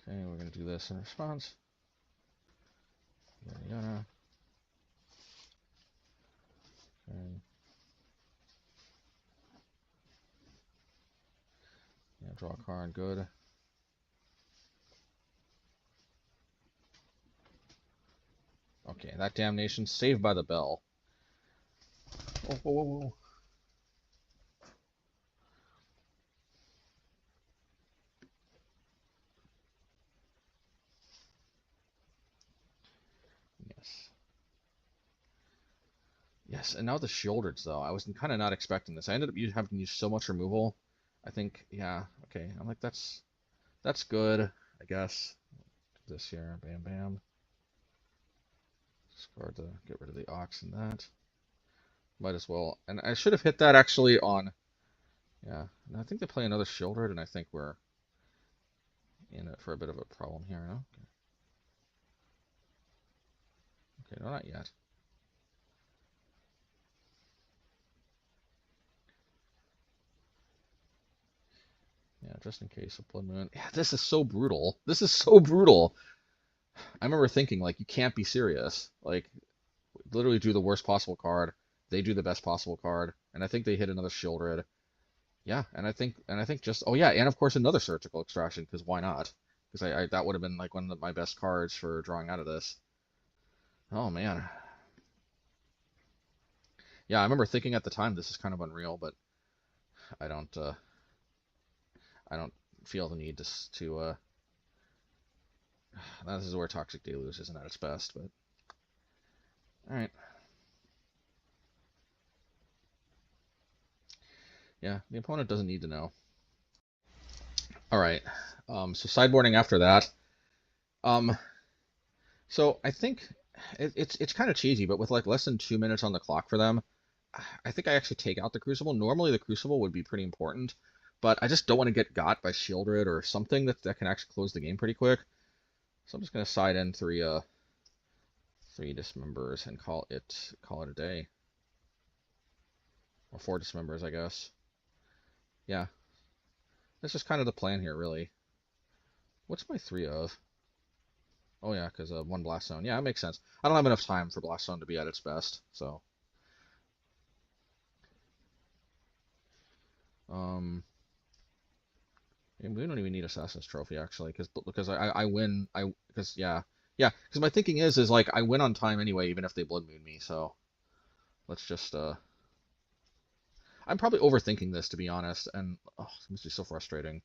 Okay, we're gonna do this in response. Yada yada. Okay. Yeah, draw a card, good. Okay, that Damnation saved by the bell. Oh, whoa, whoa, whoa. Yes. Yes, and now the Sheoldreds, though. I was kind of not expecting this. I ended up having to use so much removal. I think, yeah, okay. I'm like, that's good, I guess. Do this here, bam, bam. Discard to get rid of the Ox and that. Might as well. And I should have hit that actually on. Yeah, and I think they play another Sheoldred, and I think we're in it for a bit of a problem here. No? Okay, no, not yet. Yeah, just in case of Blood Moon. Yeah, this is so brutal. This is so brutal. I remember thinking, like, you can't be serious. Like, literally do the worst possible card. They do the best possible card, and I think they hit another Sheoldred. Yeah, and I think just, oh yeah, and of course another Surgical Extraction, because why not? Because I that would have been like one of my best cards for drawing out of this. Oh man. Yeah, I remember thinking at the time this is kind of unreal, but I don't feel the need to this is where Toxic Deluge isn't at its best, but alright. Yeah, the opponent doesn't need to know. Alright, so sideboarding after that. So I think it's kind of cheesy, but with like less than 2 minutes on the clock for them, I think I actually take out the Crucible. Normally the Crucible would be pretty important, but I just don't want to get got by Sheoldred or something that can actually close the game pretty quick. So I'm just gonna side in three Dismembers and call it a day. Or 4 Dismembers, I guess. Yeah. That's just kind of the plan here, really. What's my 3 of? Oh yeah, because 1 Blast Zone. Yeah, it makes sense. I don't have enough time for Blast Zone to be at its best, so. We don't even need Assassin's Trophy actually, because I win. Because my thinking is like I win on time anyway, even if they Blood Moon me. So let's just I'm probably overthinking this, to be honest, and oh, this must be so frustrating.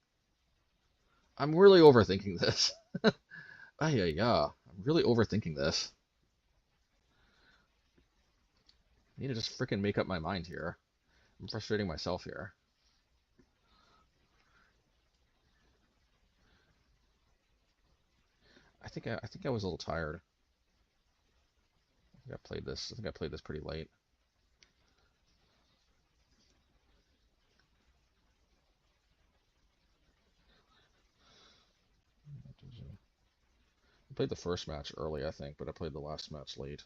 I'm really overthinking this. Yeah. I'm really overthinking this. I need to just freaking make up my mind here. I'm frustrating myself here. I think I was a little tired. I think I played this pretty late. I played the first match early, I think, but I played the last match late.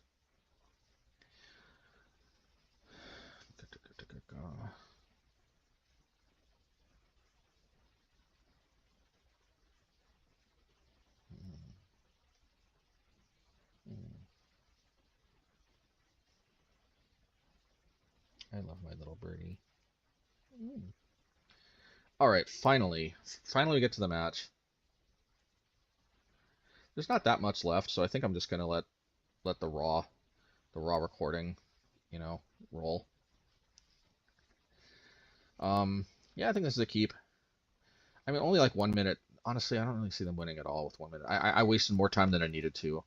I love my little birdie. All right, finally we get to the match. There's not that much left, so I think I'm just gonna let the raw recording, you know, roll. Yeah, I think this is a keep. I mean, only like 1 minute. Honestly, I don't really see them winning at all with 1 minute. I wasted more time than I needed to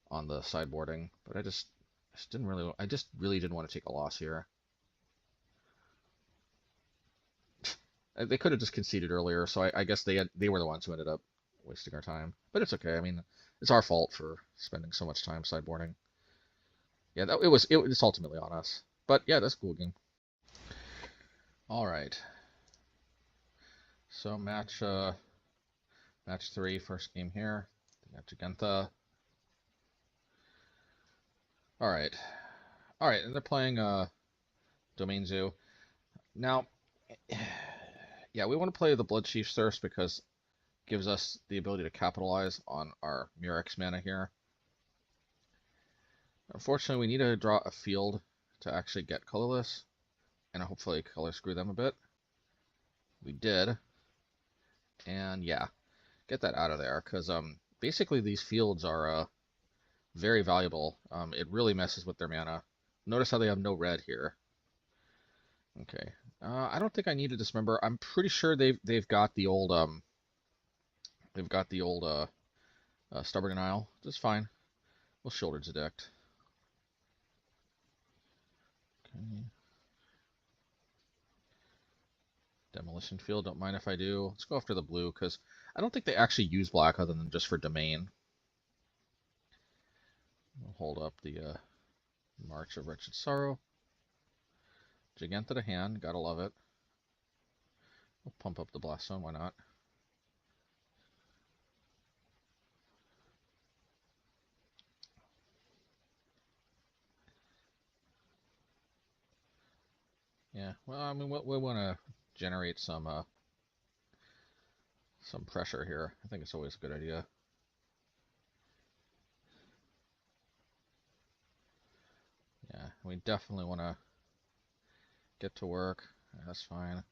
on the sideboarding, but I just really didn't want to take a loss here. They could have just conceded earlier, so I guess they were the ones who ended up wasting our time. But it's okay. I mean, it's our fault for spending so much time sideboarding. Yeah, it's ultimately on us. But yeah, that's cool game. All right. So match 3, first game here. We got Jegantha. All right, and they're playing Domain Zoo. Now, yeah, we want to play the Bloodcheif first because it gives us the ability to capitalize on our Mirrex mana here. Unfortunately, we need to draw a field to actually get colorless, and hopefully color screw them a bit. We did, and yeah, get that out of there, because basically these fields are very valuable. It really messes with their mana. Notice how they have no red here. Okay, I don't think I need to Dismember. I'm pretty sure they've got the old Stubborn Denial. That's fine. We'll Sheoldred's Edict. Okay. Demolition Field, don't mind if I do. Let's go after the blue, because I don't think they actually use black other than just for domain. We'll hold up the March of Wretched Sorrow. Jegantha to hand, gotta love it. We'll pump up the Blast Zone, why not? Yeah, well, I mean, we want to generate some pressure here. I think it's always a good idea. Yeah, we definitely want to get to work. That's fine.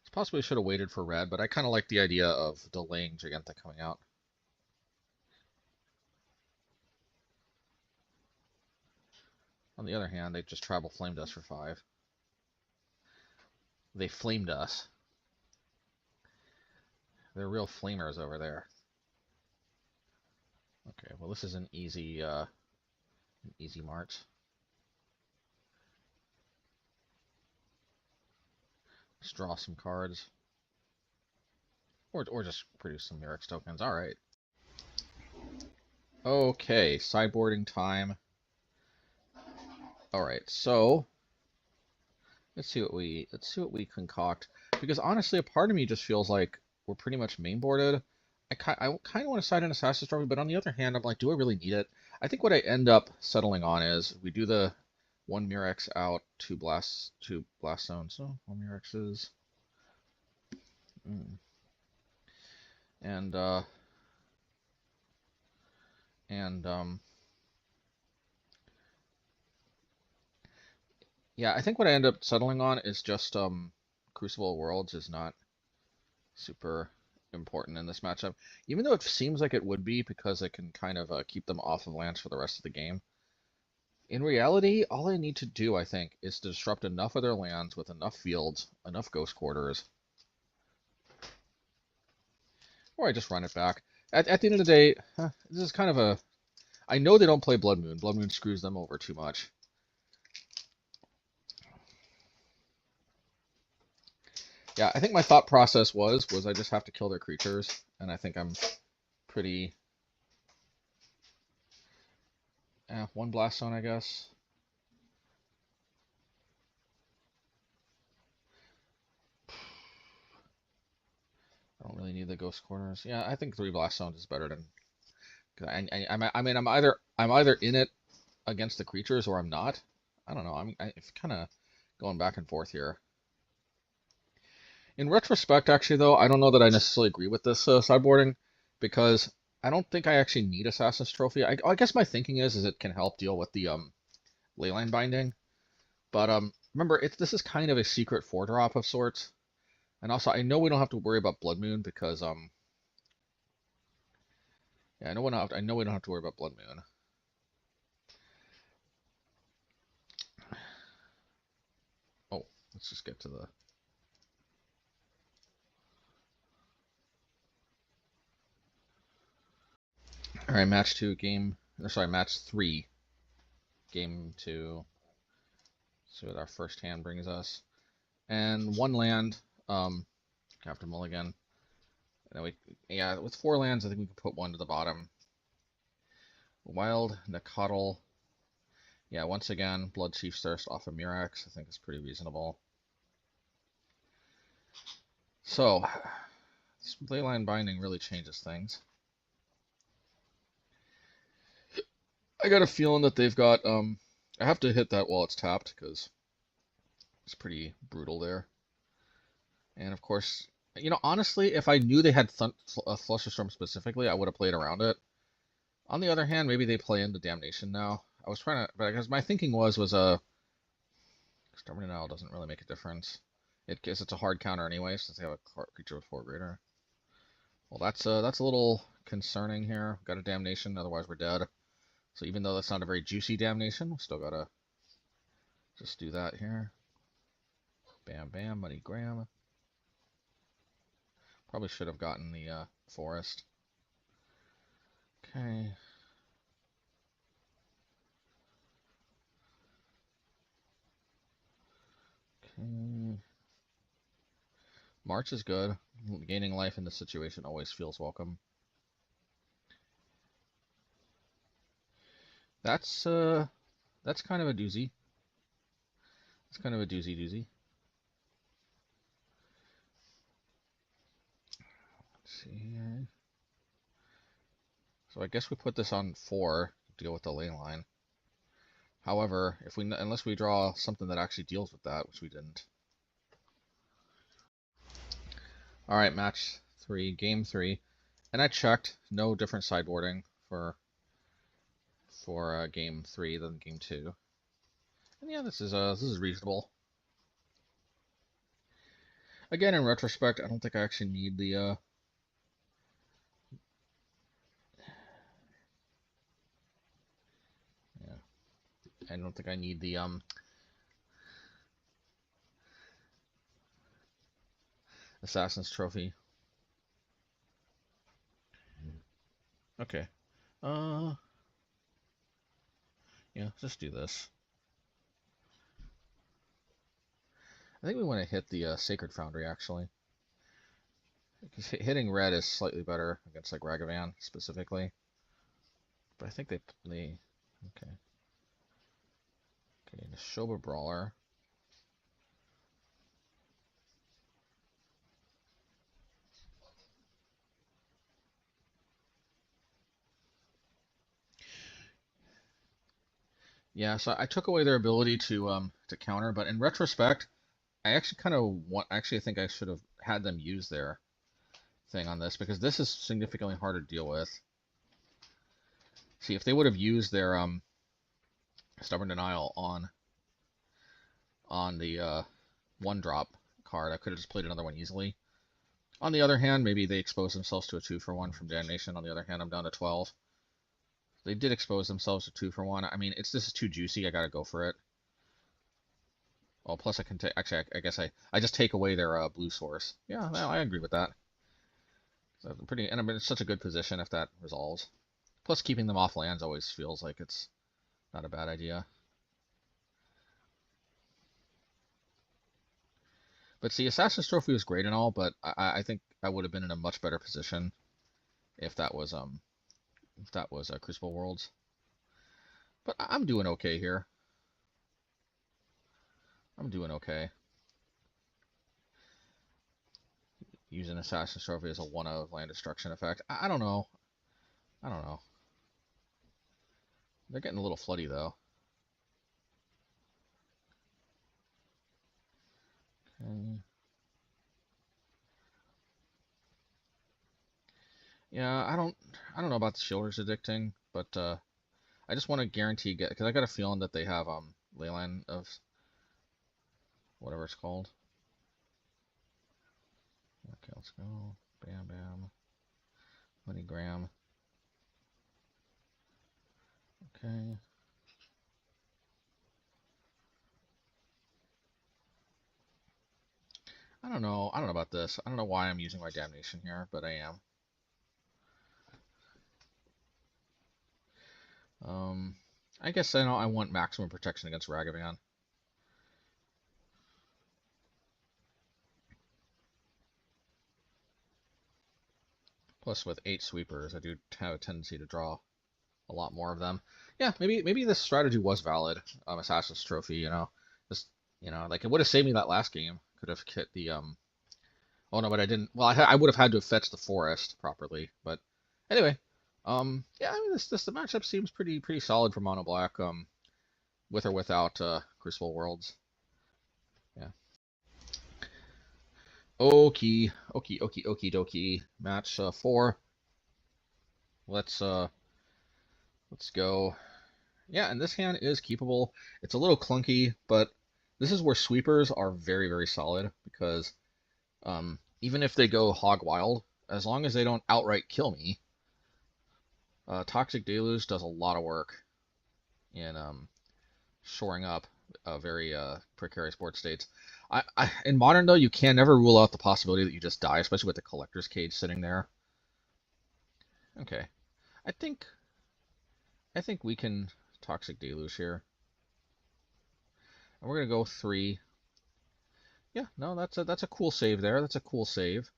It's possible we should have waited for red, but I kind of like the idea of delaying Jegantha coming out. On the other hand, they just Tribal Flamed us for 5. They flamed us. They're real flamers over there. Okay, well this is an easy march. Let's draw some cards. Or just produce some Mirrex tokens. Alright. Okay, sideboarding time. Alright, so let's see what we concoct. Because honestly, a part of me just feels like we're pretty much mainboarded. I kind of want to side in Assassin's Trophy, but on the other hand, I'm like, do I really need it? I think what I end up settling on is we do the 1 Mirrex out, 2 blast zones. So 1 Mirrexes. Yeah, I think what I end up settling on is just Crucible of Worlds is not super important in this matchup, even though it seems like it would be because it can kind of keep them off of lands for the rest of the game. In reality, all I need to do, I think, is to disrupt enough of their lands with enough fields, enough ghost quarters, or I just run it back. At the end of the day, this is kind of a... I know they don't play Blood Moon. Blood Moon screws them over too much. Yeah, I think my thought process was I just have to kill their creatures, and I think I'm pretty... one Blast Zone, I guess. I don't really need the Ghost Quarters. Yeah, I think 3 Blast Zones is better than... I mean, I'm either in it against the creatures or I'm not. I don't know. I'm kind of going back and forth here. In retrospect, actually, though, I don't know that I necessarily agree with this sideboarding, because I don't think I actually need Assassin's Trophy. I guess my thinking is it can help deal with the Leyline Binding, but remember, this is kind of a secret 4-drop of sorts, and also I know we don't have to worry about Blood Moon because yeah, I know we don't have to worry about Blood Moon. Oh, let's just get to the... All right, match 3, game 2. See what our first hand brings us. And 1 land, Captain Mulligan. And then yeah, with 4 lands, I think we can put 1 to the bottom. Wild Nakatl. Yeah, once again, Bloodcheif Thirst off of Mirrex. I think is pretty reasonable. So, this Leyline Binding really changes things. I got a feeling that they've got, I have to hit that while it's tapped, because it's pretty brutal there. And of course, you know, honestly, if I knew they had Flusterstorm specifically, I would have played around it. On the other hand, maybe they play into Damnation now. I was trying to, because my thinking was Stubborn Denial doesn't really make a difference. It's a hard counter anyway, since they have a creature with 4 greater. Well, that's a little concerning here. Got a Damnation, otherwise we're dead. So even though that's not a very juicy Damnation, we still gotta just do that here. Bam, bam, Money Graham. Probably should have gotten the Forest. Okay. Okay. March is good. Gaining life in this situation always feels welcome. That's kind of a doozy. It's kind of a doozy. Let's see here. So I guess we put this on 4 to deal with the ley line. However, unless we draw something that actually deals with that, which we didn't. All right, match 3, game 3, and I checked. No different sideboarding for game 3 than game 2. And yeah, this is reasonable. Again, in retrospect, I don't think I actually need the yeah, I don't think I need the Assassin's Trophy. Okay. Yeah, just do this. I think we want to hit the Sacred Foundry, actually. Because hitting red is slightly better against, like, Ragavan, specifically. But I think they... Okay. Okay, the Shoba Brawler. Yeah, so I took away their ability to counter, but in retrospect, I actually kind of think I should have had them use their thing on this, because this is significantly harder to deal with. See, if they would have used their Stubborn Denial on the 1-drop card, I could have just played another one easily. On the other hand, maybe they expose themselves to a 2-for-1 from Damnation. On the other hand, I'm down to 12. They did expose themselves to 2-for-1. I mean, this is too juicy. I gotta go for it. Oh, plus I can take. Actually, I guess I just take away their blue source. Yeah, I agree with that. So pretty, and I'm in such a good position if that resolves. Plus, keeping them off lands always feels like it's not a bad idea. But see, Assassin's Trophy was great and all, but I think I would have been in a much better position if that was Crucible Worlds. But I'm doing okay here. I'm doing okay. Using Assassin's Trophy as a 1-of land destruction effect. I don't know. I don't know. They're getting a little floody though. Okay. Yeah, I don't know about the Sheoldred's addicting, but I just want to guarantee because I got a feeling that they have Leyline of whatever it's called. Okay, let's go. Bam bam. MoneyGram. Okay. I don't know about this. I don't know why I'm using my Damnation here, but I am. I guess I want maximum protection against Ragavan. Plus, with 8 sweepers, I do have a tendency to draw a lot more of them. Yeah, maybe this strategy was valid. Assassin's Trophy, just like it would have saved me that last game. Could have hit the Oh no, but I didn't. Well, I would have had to have fetched the forest properly. But anyway, yeah, I mean the matchup seems pretty solid for Mono Black. With or without Crucible Worlds. Yeah. Okie dokie. Match 4. Let's go. Yeah, and this hand is keepable. It's a little clunky, but this is where sweepers are very solid because even if they go hog wild, as long as they don't outright kill me, Toxic Deludge does a lot of work in shoring up very precarious board states. In Modern, though, you can never rule out the possibility that you just die, especially with the Collector's Cage sitting there. Okay. I think we can Toxic Deluge here. And we're going to go 3. Yeah, no, that's a cool save there. That's a cool save.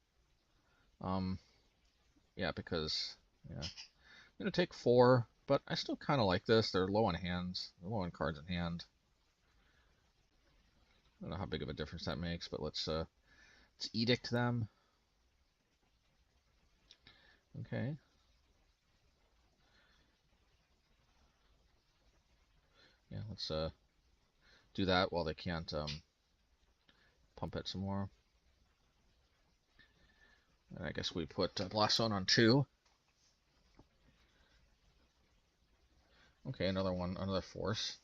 Yeah, because, yeah. I'm going to take 4, but I still kind of like this. They're low on hands. They're low on cards in hand. I don't know how big of a difference that makes, but let's edict them. Okay. Yeah, let's do that while they can't pump it some more. And I guess we put Blast Zone on 2. Okay, another one, another force.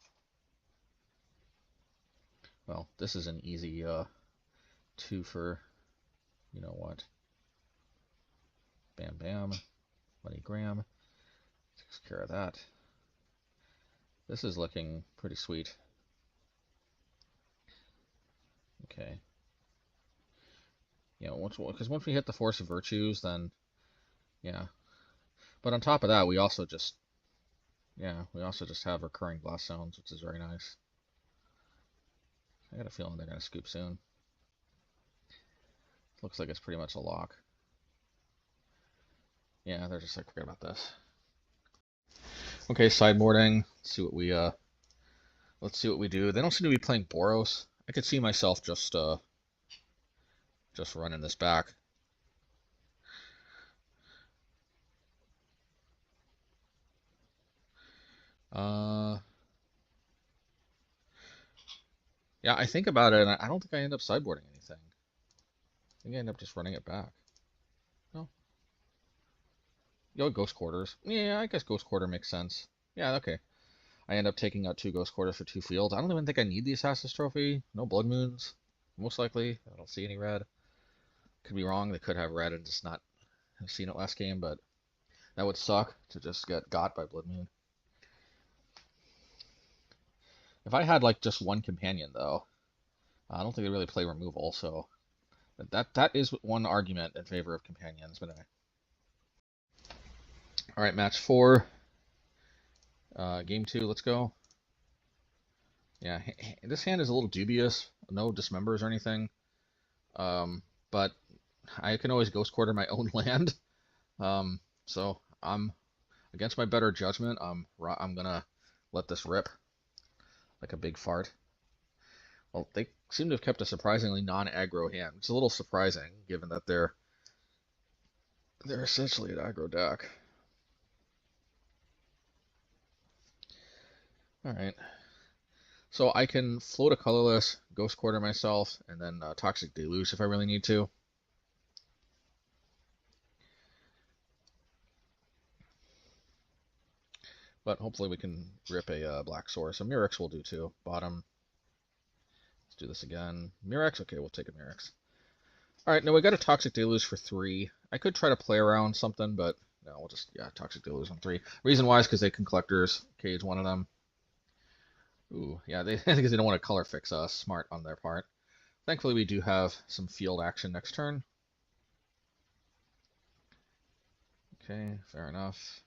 Well, this is an easy 2 for, you know what. Bam bam. MoneyGram. Takes care of that. This is looking pretty sweet. Okay. Yeah, because once we hit the Force of Virtues, then yeah. But on top of that, we also just have recurring Blast Zones, which is very nice. I got a feeling they're gonna scoop soon. Looks like it's pretty much a lock. Yeah, they're just like, forget about this. Okay, sideboarding. Let's see what we do. They don't seem to be playing Boros. I could see myself just running this back. Yeah, I think about it, and I don't think I end up sideboarding anything. I think I end up just running it back. No. Yo, Ghost Quarters. Yeah, I guess Ghost Quarter makes sense. Yeah, okay. I end up taking out 2 Ghost Quarters for 2 fields. I don't even think I need the Assassin's Trophy. No Blood Moons. Most likely. I don't see any red. Could be wrong. They could have red and just not have seen it last game, but That would suck to just get got by Bloodmoon. If I had like just one companion though, I don't think they really play removal, so that is one argument in favor of companions. But anyway. All right, match 4, game 2. Let's go. Yeah, this hand is a little dubious. No dismembers or anything, but I can always Ghost Quarter my own land. So I'm against my better judgment. I'm gonna let this rip like a big fart. Well, they seem to have kept a surprisingly non-aggro hand. It's a little surprising given that they're essentially an aggro deck. All right. So I can float a colorless, Ghost Quarter myself, and then Toxic Deludge if I really need to. But hopefully we can rip a black source. So Mirrex will do too. Bottom. Let's do this again. Mirrex? Okay, we'll take a Mirrex. Alright, now we got a Toxic Deluge for 3. I could try to play around something, but no, we'll just, yeah, Toxic Deluge on 3. Reason why is because they can Collectors Cage one of them. Ooh, yeah, I think they don't want to color fix us. Smart on their part. Thankfully, we do have some field action next turn. Okay, fair enough.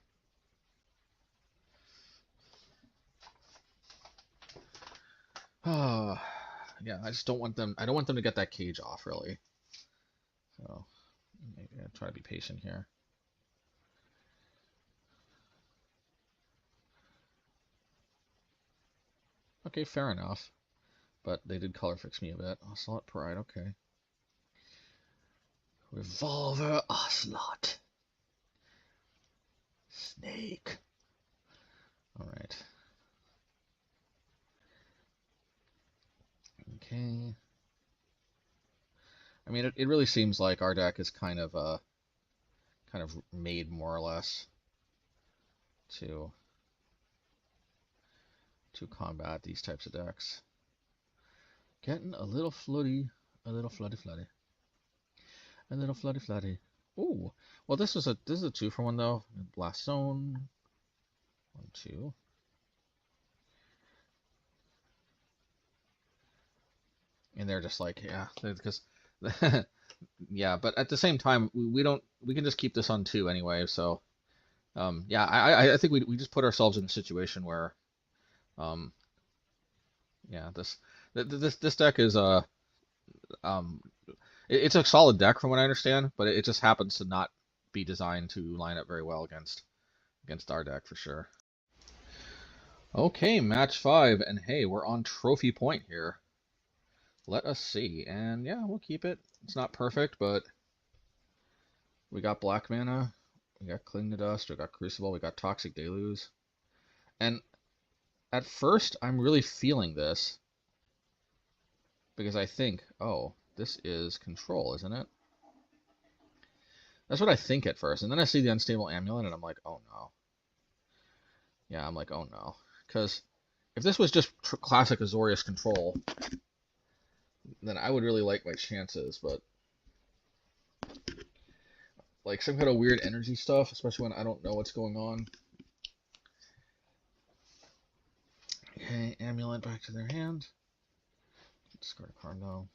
Oh, yeah, I just don't want them. I don't want them to get that cage off, really. So maybe I'll try to be patient here. Okay, fair enough. But they did color fix me a bit. Ocelot Pride, okay. Revolver Ocelot. Snake. Alright. Okay. I mean, it really seems like our deck is kind of made more or less to combat these types of decks. Getting a little floody, a little floody, a little floody. Ooh, well this is a 2-for-1 though. Blast Zone, 1, 2. And they're just like, yeah, because yeah, but at the same time we can just keep this on 2 anyway. So yeah, I think we just put ourselves in a situation where yeah, this deck is it's a solid deck from what I understand, but it just happens to not be designed to line up very well against our deck for sure. Okay, match 5, and hey, we're on trophy point here. Let us see, and yeah, we'll keep it. It's not perfect, but we got black mana, we got Cling to Dust, we got Crucible, we got Toxic Deluge, and at first I'm really feeling this because I think, oh, this is control, isn't it? That's what I think at first, and then I see the Unstable Amulet, and I'm like, oh no. Yeah, I'm like, oh no, because if this was just classic Azorius control, then I would really like my chances, but like some kind of weird energy stuff, especially when I don't know what's going on. Okay, Amulet back to their hand. Discard a card now.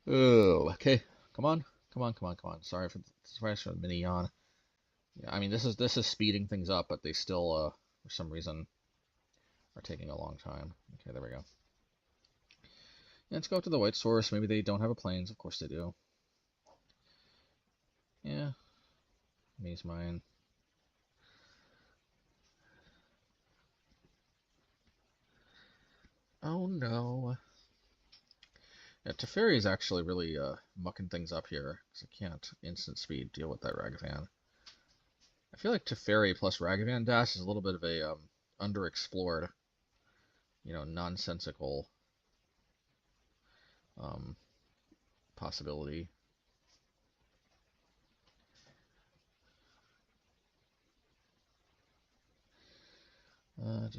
Oh, okay. Come on. Sorry for the mini yawn. Yeah, I mean this is speeding things up, but they still for some reason are taking a long time. Okay, there we go. Yeah, let's go to the white source. Maybe they don't have a plains. Of course they do. Yeah. Mazemind. Oh no. Yeah, Teferi is actually really mucking things up here, because I can't instant speed deal with that Ragavan. I feel like Teferi plus Ragavan Dash is a little bit of a underexplored, nonsensical possibility. I'm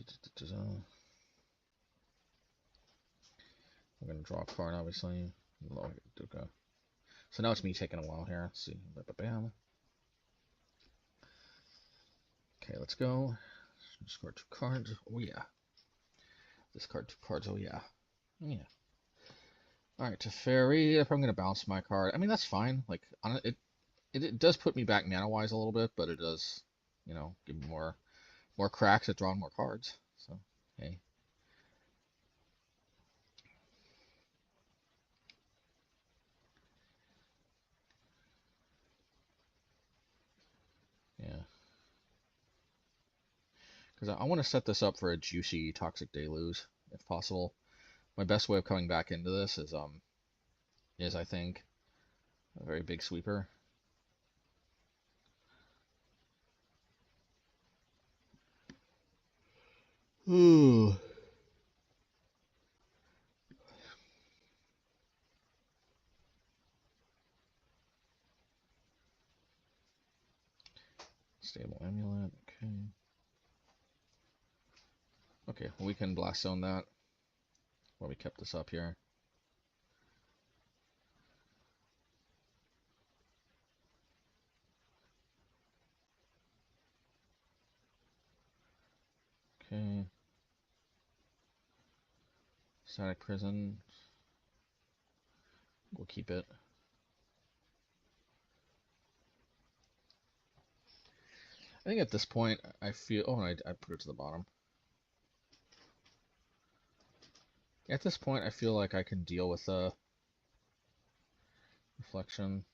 going to draw a card, obviously. So now it's me taking a while here. Let's see. Bam. Okay, let's go. Discard 2 cards. Oh yeah. Discard 2 cards. Oh yeah. Oh yeah. All right, Teferi. If I'm gonna bounce my card, I mean that's fine. Like on it does put me back mana wise a little bit, but it does, you know, give me more cracks at drawing more cards. So hey. Yeah. Because I want to set this up for a juicy Toxic Deluge, if possible. My best way of coming back into this is I think a very big sweeper. Ooh. Stable Amulet, okay. Okay, well, we can blast zone that while we kept this up here. Okay. Static Prison. We'll keep it. I think at this point, I feel... Oh, I put it to the bottom. At this point, I feel like I can deal with the reflection.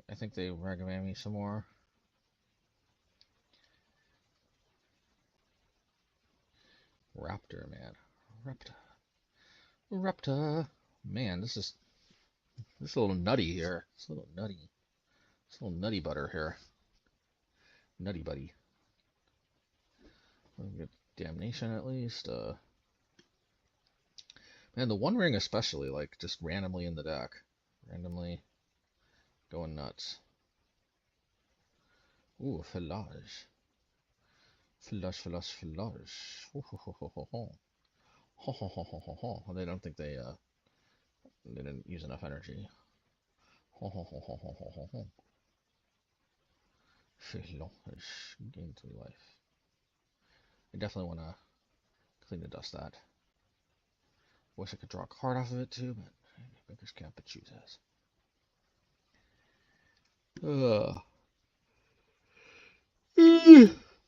I think they Ragavan me some more. Raptor, man. Raptor. Man, this is a little nutty here. It's a little nutty. It's a little nutty butter here. Nutty buddy. We'll get Damnation at least. Man, the One Ring especially, like, just randomly in the deck. Randomly going nuts. Ooh, Filage. Filage. Ho ho ho ho ho ho. Ho ho ho ho ho ho. They don't think they didn't use enough energy. Ho ho ho ho ho ho ho ho. Filage. Gain 3 life. I definitely want to clean the dust that. Wish I could draw a card off of it too, but Baker's can't but chooses.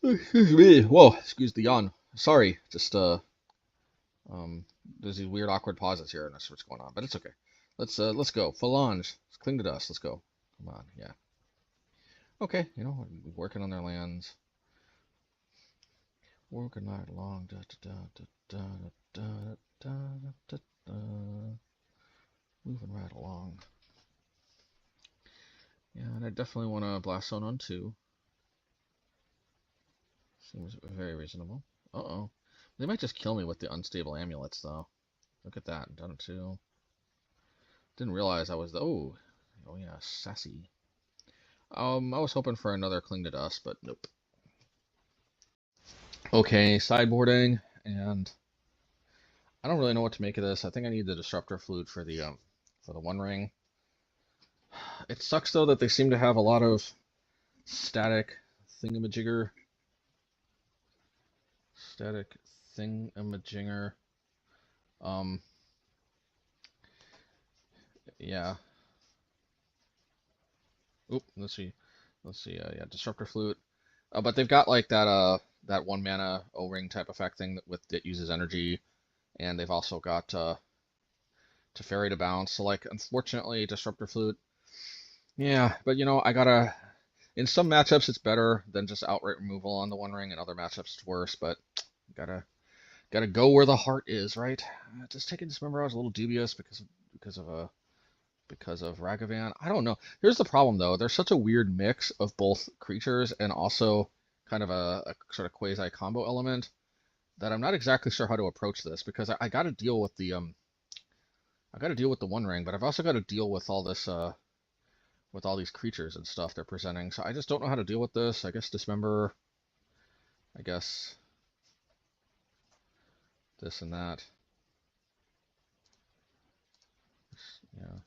Excuse me. Whoa, excuse the yawn. Sorry, just there's these weird awkward pauses here, and that's what's going on, but it's okay. Let's go. Phalange. Let's cling to dust. Let's go. Come on, yeah. Okay, you know, working on their lands. Working right along. Moving right along. Yeah, and I definitely want to blast zone on 2. Seems very reasonable. Uh-oh. They might just kill me with the unstable amulets, though. Look at that. Done it, too. Didn't realize I was the... Oh yeah, sassy. I was hoping for another Cling to Dust, but nope. Okay, sideboarding, and I don't really know what to make of this. I think I need the Disruptor Flute for the One Ring. It sucks, though, that they seem to have a lot of static thingamajigger. Yeah. Oop, let's see. Yeah, Disruptor Flute. But they've got like that 1 mana O-ring type effect thing that uses energy, and they've also got Teferi to bounce. So like, unfortunately, Disruptor Flute. Yeah, but you know, in some matchups it's better than just outright removal on the One Ring, and other matchups it's worse. But gotta go where the heart is, right? Just taking Dismember, I was a little dubious because of Ragavan. I don't know. Here's the problem, though. There's such a weird mix of both creatures and also kind of a sort of quasi combo element that I'm not exactly sure how to approach this, because I got to deal with the One Ring, but I've also got to deal with all this with all these creatures and stuff they're presenting. So I just don't know how to deal with this. I guess Dismember. I guess this and that. Yeah.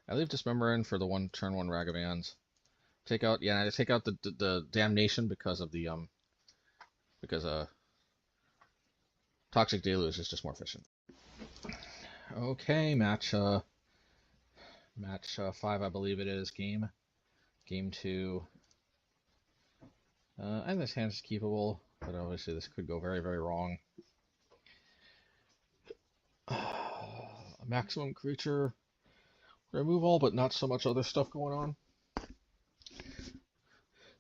I leave Dismember in for the turn one Ragavans. Take out, yeah, I take out the Damnation because of the Toxic Deluge is just more efficient. Okay, match 5, I believe it is. Game 2. I think this hand is keepable, but obviously this could go very, very wrong. A maximum creature removal, but not so much other stuff going on.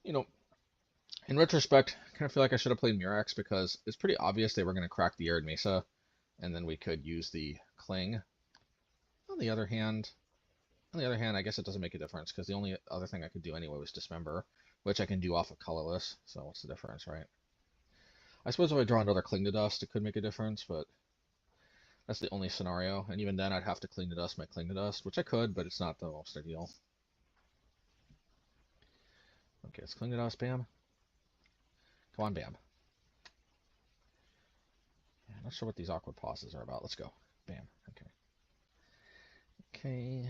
You know, in retrospect, I kind of feel like I should have played Mirrex because it's pretty obvious they were going to crack the Arid Mesa, and then we could use the Cling. On the other hand, I guess it doesn't make a difference because the only other thing I could do anyway was Dismember, which I can do off of colorless. So what's the difference, right? I suppose if I draw another Cling to Dust, it could make a difference, but that's the only scenario. And even then, I'd have to Cling to Dust my Cling to Dust, which I could, but it's not the most ideal. Okay, let's Cling to Dust, bam. Come on, bam. Yeah, I'm not sure what these awkward pauses are about. Let's go. Bam. Okay. Okay.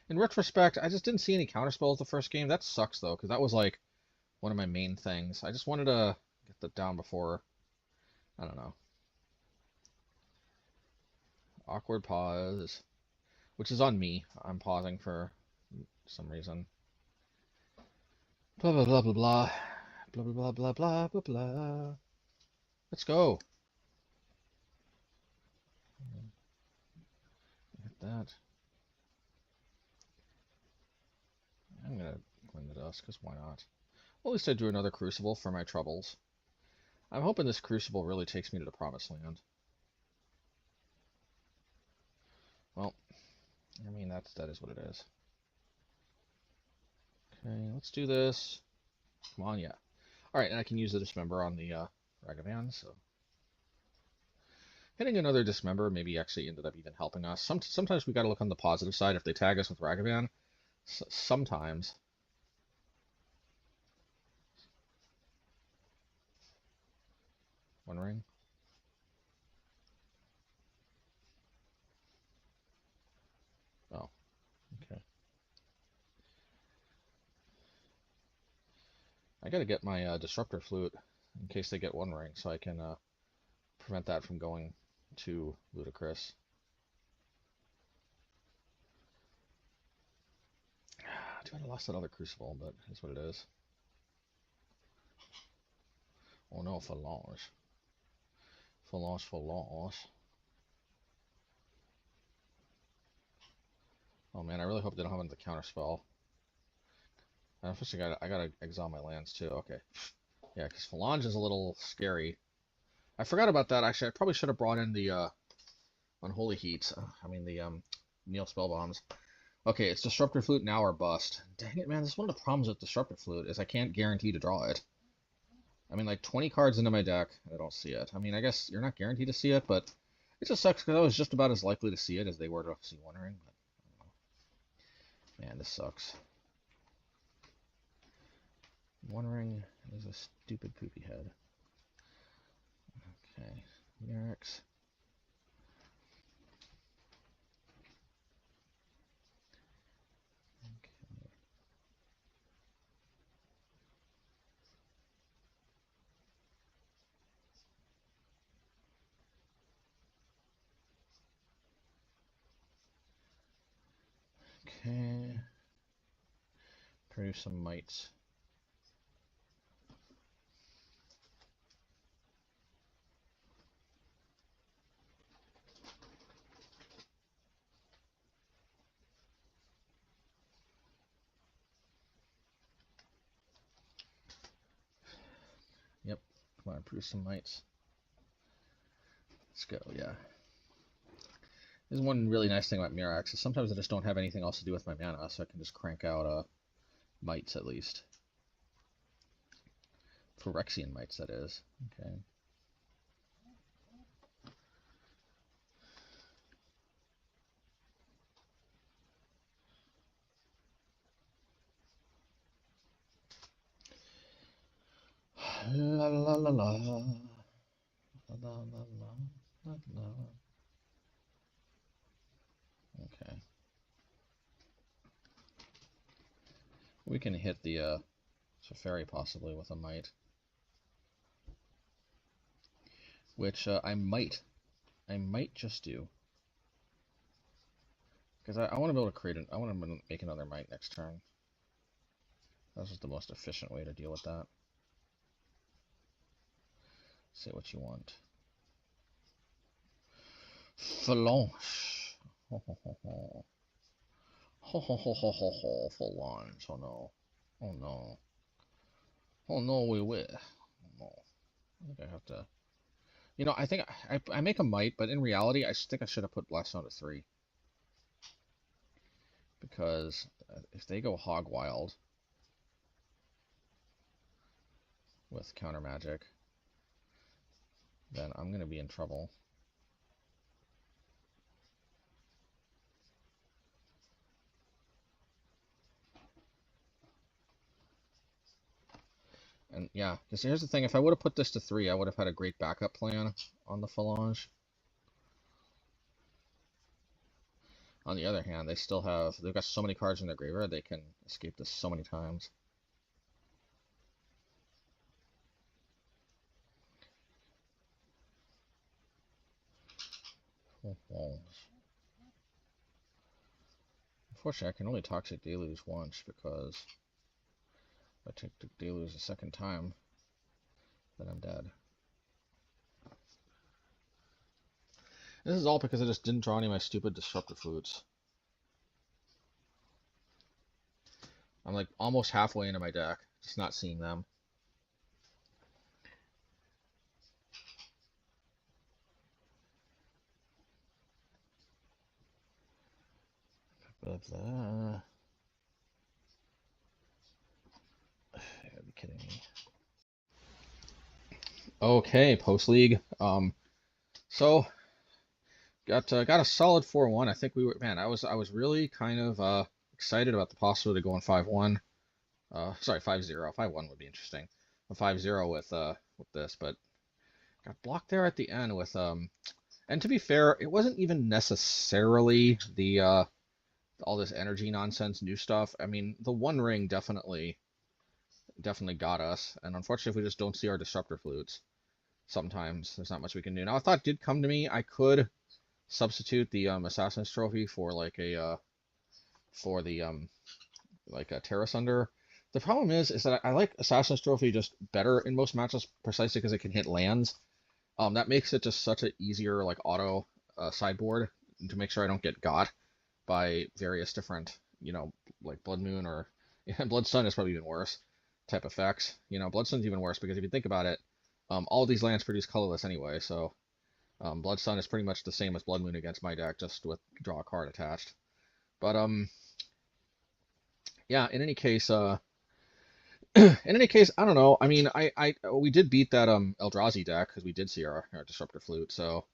In retrospect, I just didn't see any counterspells the first game. That sucks though, because that was like one of my main things. I just wanted to get that down before. I don't know. Awkward pause, which is on me. I'm pausing for some reason. Blah blah blah blah blah blah blah blah blah blah blah. Let's go. Hit that. I'm gonna Cling to Dust because why not? Well, at least I drew another Crucible for my troubles. I'm hoping this Crucible really takes me to the Promised Land. Well, I mean that is what it is. Okay, let's do this. Come on, yeah. All right, and I can use the Dismember on the Ragavan, so hitting another Dismember maybe actually ended up even helping us. Sometimes we got to look on the positive side if they tag us with Ragavan. Sometimes. One ring. Oh, okay. I gotta get my Disruptor Flute in case they get one ring, so I can prevent that from going too ludicrous. Dude, I lost that other Crucible, but that's what it is. Oh no, Phalange. Phalange. Oh man, I really hope they don't have another counterspell. I gotta exile my lands too. Okay. Yeah, because Phalange is a little scary. I forgot about that, actually. I probably should have brought in the Unholy Heats. I mean the Nihil Spellbombs. Okay, it's Disruptor Flute now or bust. Dang it, man, this is one of the problems with Disruptor Flute, is I can't guarantee to draw it. I mean, like 20 cards into my deck, I don't see it. I mean, I guess you're not guaranteed to see it, but it just sucks because I was just about as likely to see it as they were to see One Ring. But I don't know. Man, this sucks. One Ring is a stupid poopy head. Okay, Mirrex. Okay. Produce some mites. Yep. Come on, produce some mites. Let's go, yeah. There's one really nice thing about Mirrex is sometimes I just don't have anything else to do with my mana, so I can just crank out mites at least. Phyrexian mites, that is. Okay. la la la la. La la la la la. Okay. We can hit the Safari possibly with a Might. Which I might just do. Because I want to be able to create I want to make another Might next turn. That's just the most efficient way to deal with that. Say what you want. Phalange. Ho ho ho ho. Ho ho ho ho ho ho. Phalange. Oh no. Oh no. Oh no, we will. Oh no. I think I have to. You know, I think I make a Might, but in reality, I think I should have put Blast Stone to 3. Because if they go Hog Wild with counter magic, then I'm going to be in trouble. And yeah, because here's the thing, if I would have put this to 3, I would have had a great backup plan on the Phalange. On the other hand, they've got so many cards in their graveyard, they can escape this so many times. Unfortunately, I can only Toxic Deluge once, because if I take the Deluge a second time, then I'm dead. This is all because I just didn't draw any of my stupid Disruptor Flutes. I'm like almost halfway into my deck, just not seeing them. Blah, blah. You gotta be kidding me. Okay, post league. So got a solid 4-1. I think we were, man. I was really kind of excited about the possibility of going 5-1. Sorry, 5-0. 5-1 would be interesting. A 5-0 with this, but got blocked there at the end with And to be fair, it wasn't even necessarily the all this energy nonsense, new stuff. I mean, the One Ring definitely got us, and unfortunately, if we just don't see our Disruptor Flutes, sometimes there's not much we can do. Now, a thought did come to me. I could substitute the Assassin's Trophy for like a Terra Sunder. The problem is that I like Assassin's Trophy just better in most matchups precisely because it can hit lands. That makes it just such an easier like auto sideboard to make sure I don't get got by various different, you know, like Blood Moon or Blood Sun is probably even worse type effects. You know, Blood Sun's even worse because if you think about it, all of these lands produce colorless anyway, so Blood Sun is pretty much the same as Blood Moon against my deck, just with draw a card attached. But yeah, in any case, I don't know. I mean, we did beat that Eldrazi deck because we did see our Disruptor Flute, so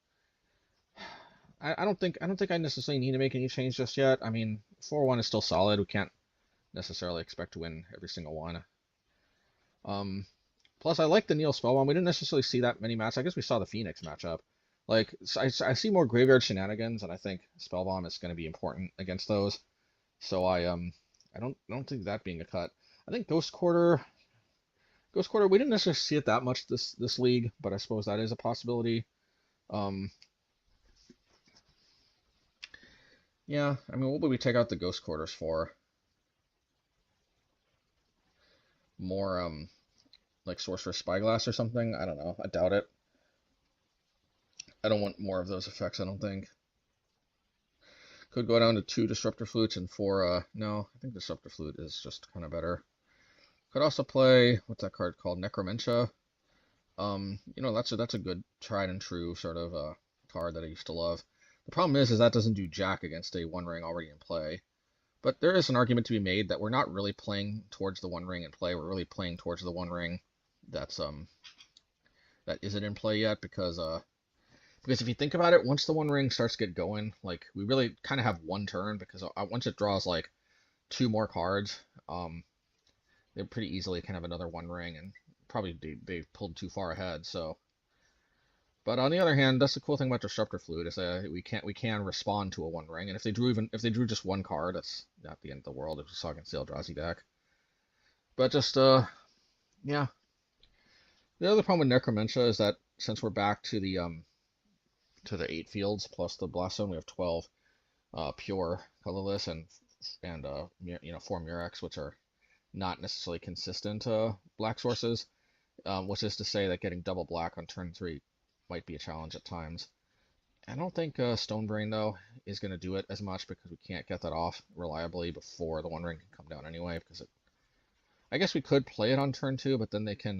I don't think I necessarily need to make any change just yet. I mean, 4-1 is still solid. We can't necessarily expect to win every single one. Plus, I like the Nihil Spellbomb. We didn't necessarily see that many matches. I guess we saw the Phoenix matchup. Like, I see more graveyard shenanigans, and I think Spellbomb is going to be important against those. So I don't think that being a cut. I think Ghost Quarter, we didn't necessarily see it that much this league, but I suppose that is a possibility. Yeah, I mean, what would we take out the Ghost Quarters for? More, like Sorcerer's Spyglass or something? I don't know. I doubt it. I don't want more of those effects, I don't think. Could go down to 2 Disruptor Flutes and 4, no, I think Disruptor Flute is just kind of better. Could also play, what's that card called? Necromentia. You know, that's a good tried and true sort of card that I used to love. The problem is that doesn't do jack against a One Ring already in play. But there is an argument to be made that we're not really playing towards the One Ring in play. We're really playing towards the One Ring that isn't in play yet, because if you think about it, once the One Ring starts to get going, like, we really kind of have one turn, because once it draws like 2 more cards, they pretty easily can have another One Ring and probably they pulled too far ahead. So, but on the other hand, that's the cool thing about Disruptor Flute is that we can respond to a One Ring, and if they drew just one card, that's not the end of the world if we saw against the Eldrazi deck. But just yeah. The other problem with Necromentia is that since we're back to the 8 fields plus the Blast Zone, we have 12 pure colorless and 4 Mirrex, which are not necessarily consistent black sources, which is to say that getting double black on turn 3 might be a challenge at times. I don't think Stonebrain, though, is going to do it as much because we can't get that off reliably before the One Ring can come down anyway. Because I guess we could play it on turn 2, but then they can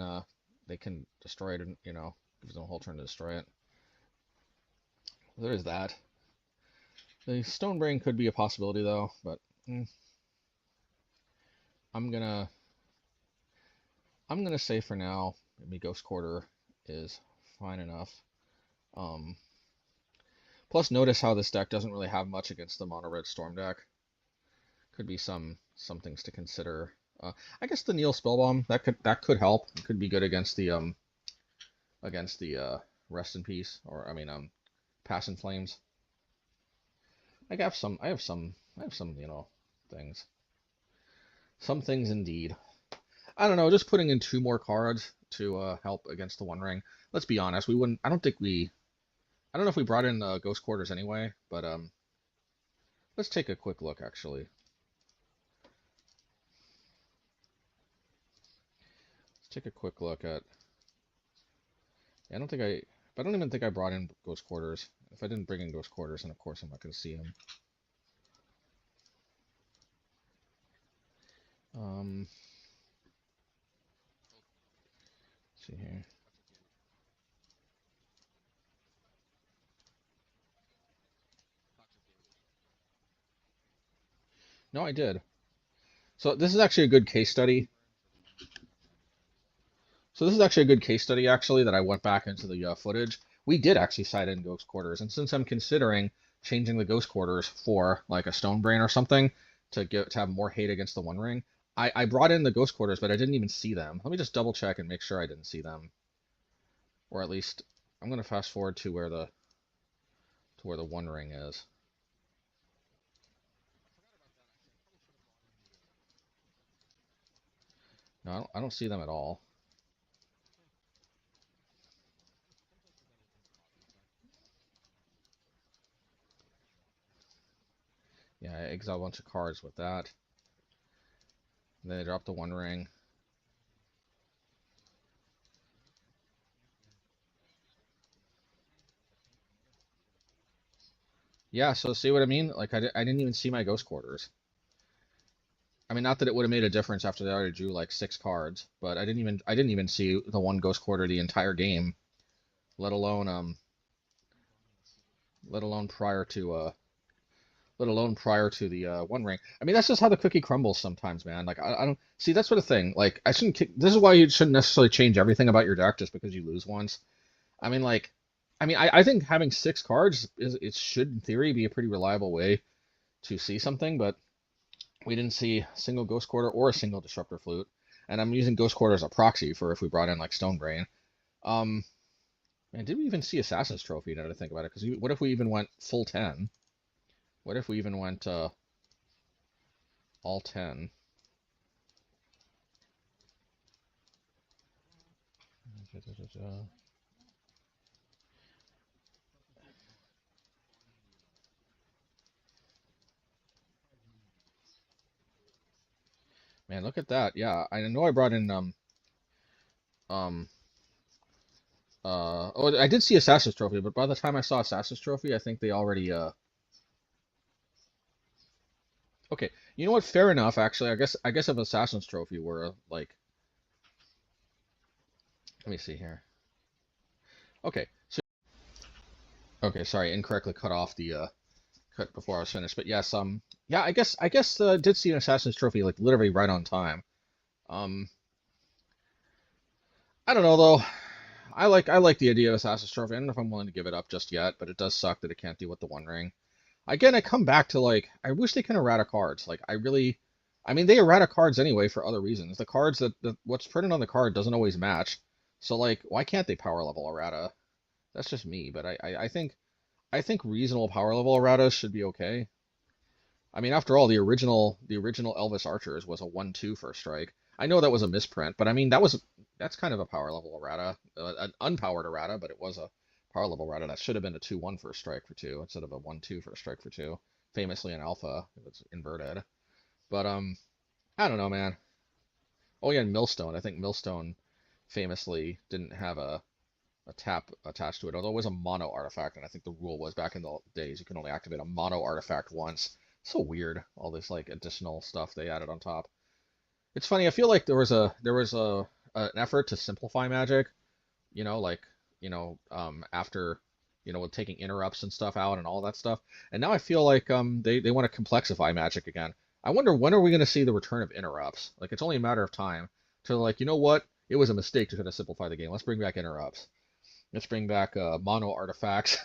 destroy it and, give them a whole turn to destroy it. There is that. The Stonebrain could be a possibility, though, but I'm gonna say for now, maybe Ghost Quarter is fine enough. Plus, notice how this deck doesn't really have much against the mono red Storm deck. Could be some things to consider. I guess the Nihil Spellbomb that could help. It could be good against the Rest in Peace, or Pass in Flames. I have some things. Some things indeed. I don't know, just putting in 2 more cards to help against the One Ring. Let's be honest, we wouldn't. I don't know if we brought in Ghost Quarters anyway, but let's take a quick look actually. Let's take a quick look at. I don't even think I brought in Ghost Quarters. If I didn't bring in Ghost Quarters, then of course I'm not going to see him. Let's see here. No, I did. So this is actually a good case study. That I went back into the footage. We did actually side in Ghost Quarters, and since I'm considering changing the Ghost Quarters for like a Stonebrain or something to have more hate against the One Ring, I brought in the Ghost Quarters, but I didn't even see them. Let me just double check and make sure I didn't see them, or at least I'm going to fast forward to where the One Ring is. No, I don't see them at all. Yeah, I exile a bunch of cards with that. And then they drop the One Ring. Yeah, so see what I mean? Like I didn't even see my Ghost Quarters. I mean, not that it would have made a difference after they already drew like 6 cards, but I didn't even see the one Ghost Quarter the entire game, let alone prior to the One Ring. I mean, that's just how the cookie crumbles sometimes, man. Like I don't see, that's sort of thing. Like I shouldn't. This is why you shouldn't necessarily change everything about your deck just because you lose once. I mean, I think having 6 cards should in theory be a pretty reliable way to see something, but we didn't see a single Ghost Quarter or a single Disruptor Flute, and I'm using Ghost Quarter as a proxy for if we brought in like Stonebrain. Man, did we even see Assassin's Trophy now to think about it? Because what if we even went full 10? What if we even went all 10? Man, look at that. Yeah, I know I brought in oh, I did see Assassin's Trophy, but by the time I saw Assassin's Trophy, I think they already okay, you know what? Fair enough, actually. I guess if Assassin's Trophy were like, let me see here. Okay, so okay, sorry, incorrectly cut off the cut before I was finished. But yes, yeah, I guess did see an Assassin's Trophy like literally right on time. I don't know though. I like the idea of Assassin's Trophy. I don't know if I'm willing to give it up just yet, but it does suck that it can't deal with the One Ring. Again, I come back to like I wish they could errata cards. Like I really I mean, they errata cards anyway for other reasons. The cards that what's printed on the card doesn't always match. So like, why can't they power level errata? That's just me, but I think reasonable power level erratas should be okay. I mean, after all, the original Elvis Archers was a 1/2 first strike. I know that was a misprint, but I mean that's kind of a power level errata, an unpowered errata, but it was a power level errata. That should have been a 2/1 first strike for 2 instead of a 1/2 first strike for 2. Famously in alpha, it was inverted. But I don't know, man. Oh yeah, and Millstone. I think Millstone famously didn't have a tap attached to it, although it was a mono artifact, and I think the rule was back in the days you can only activate a mono artifact once. So weird, all this like additional stuff they added on top. It's funny. I feel like there was a an effort to simplify Magic, like after with taking interrupts and stuff out and all that stuff, and now I feel like they want to complexify Magic again. I wonder when are we going to see the return of interrupts? Like it's only a matter of time to like what it was a mistake to try to simplify the game. Let's bring back interrupts. Let's bring back mono artifacts.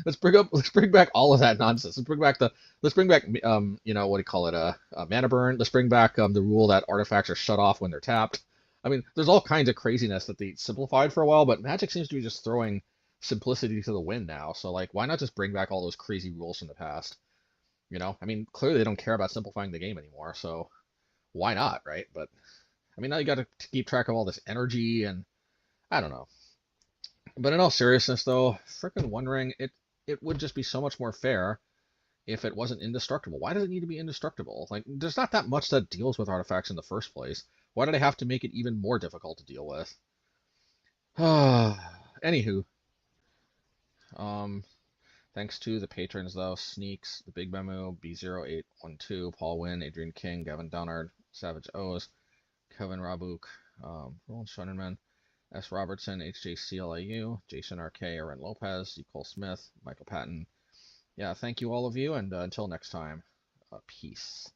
Let's bring back all of that nonsense. Let's bring back what do you call it? Mana burn. Let's bring back the rule that artifacts are shut off when they're tapped. I mean, there's all kinds of craziness that they simplified for a while, but Magic seems to be just throwing simplicity to the wind now. So like, why not just bring back all those crazy rules from the past? I mean, clearly they don't care about simplifying the game anymore, so why not, right? But I mean, now you got to keep track of all this energy, and I don't know. But in all seriousness, though, freaking wondering it would just be so much more fair if it wasn't indestructible. Why does it need to be indestructible? Like, there's not that much that deals with artifacts in the first place. Why do they have to make it even more difficult to deal with? Anywho, um, thanks to the patrons though: Sneaks, the Big Memo, B0812, Paul Wynn, Adrian King, Gavin Downard, Savage O's, Kevin Rabuk, Roland Shunnerman, S. Robertson, HJCLAU, Jason RK, Aaron Lopez, Nicole Smith, Michael Patton. Yeah, thank you all of you, and until next time, peace.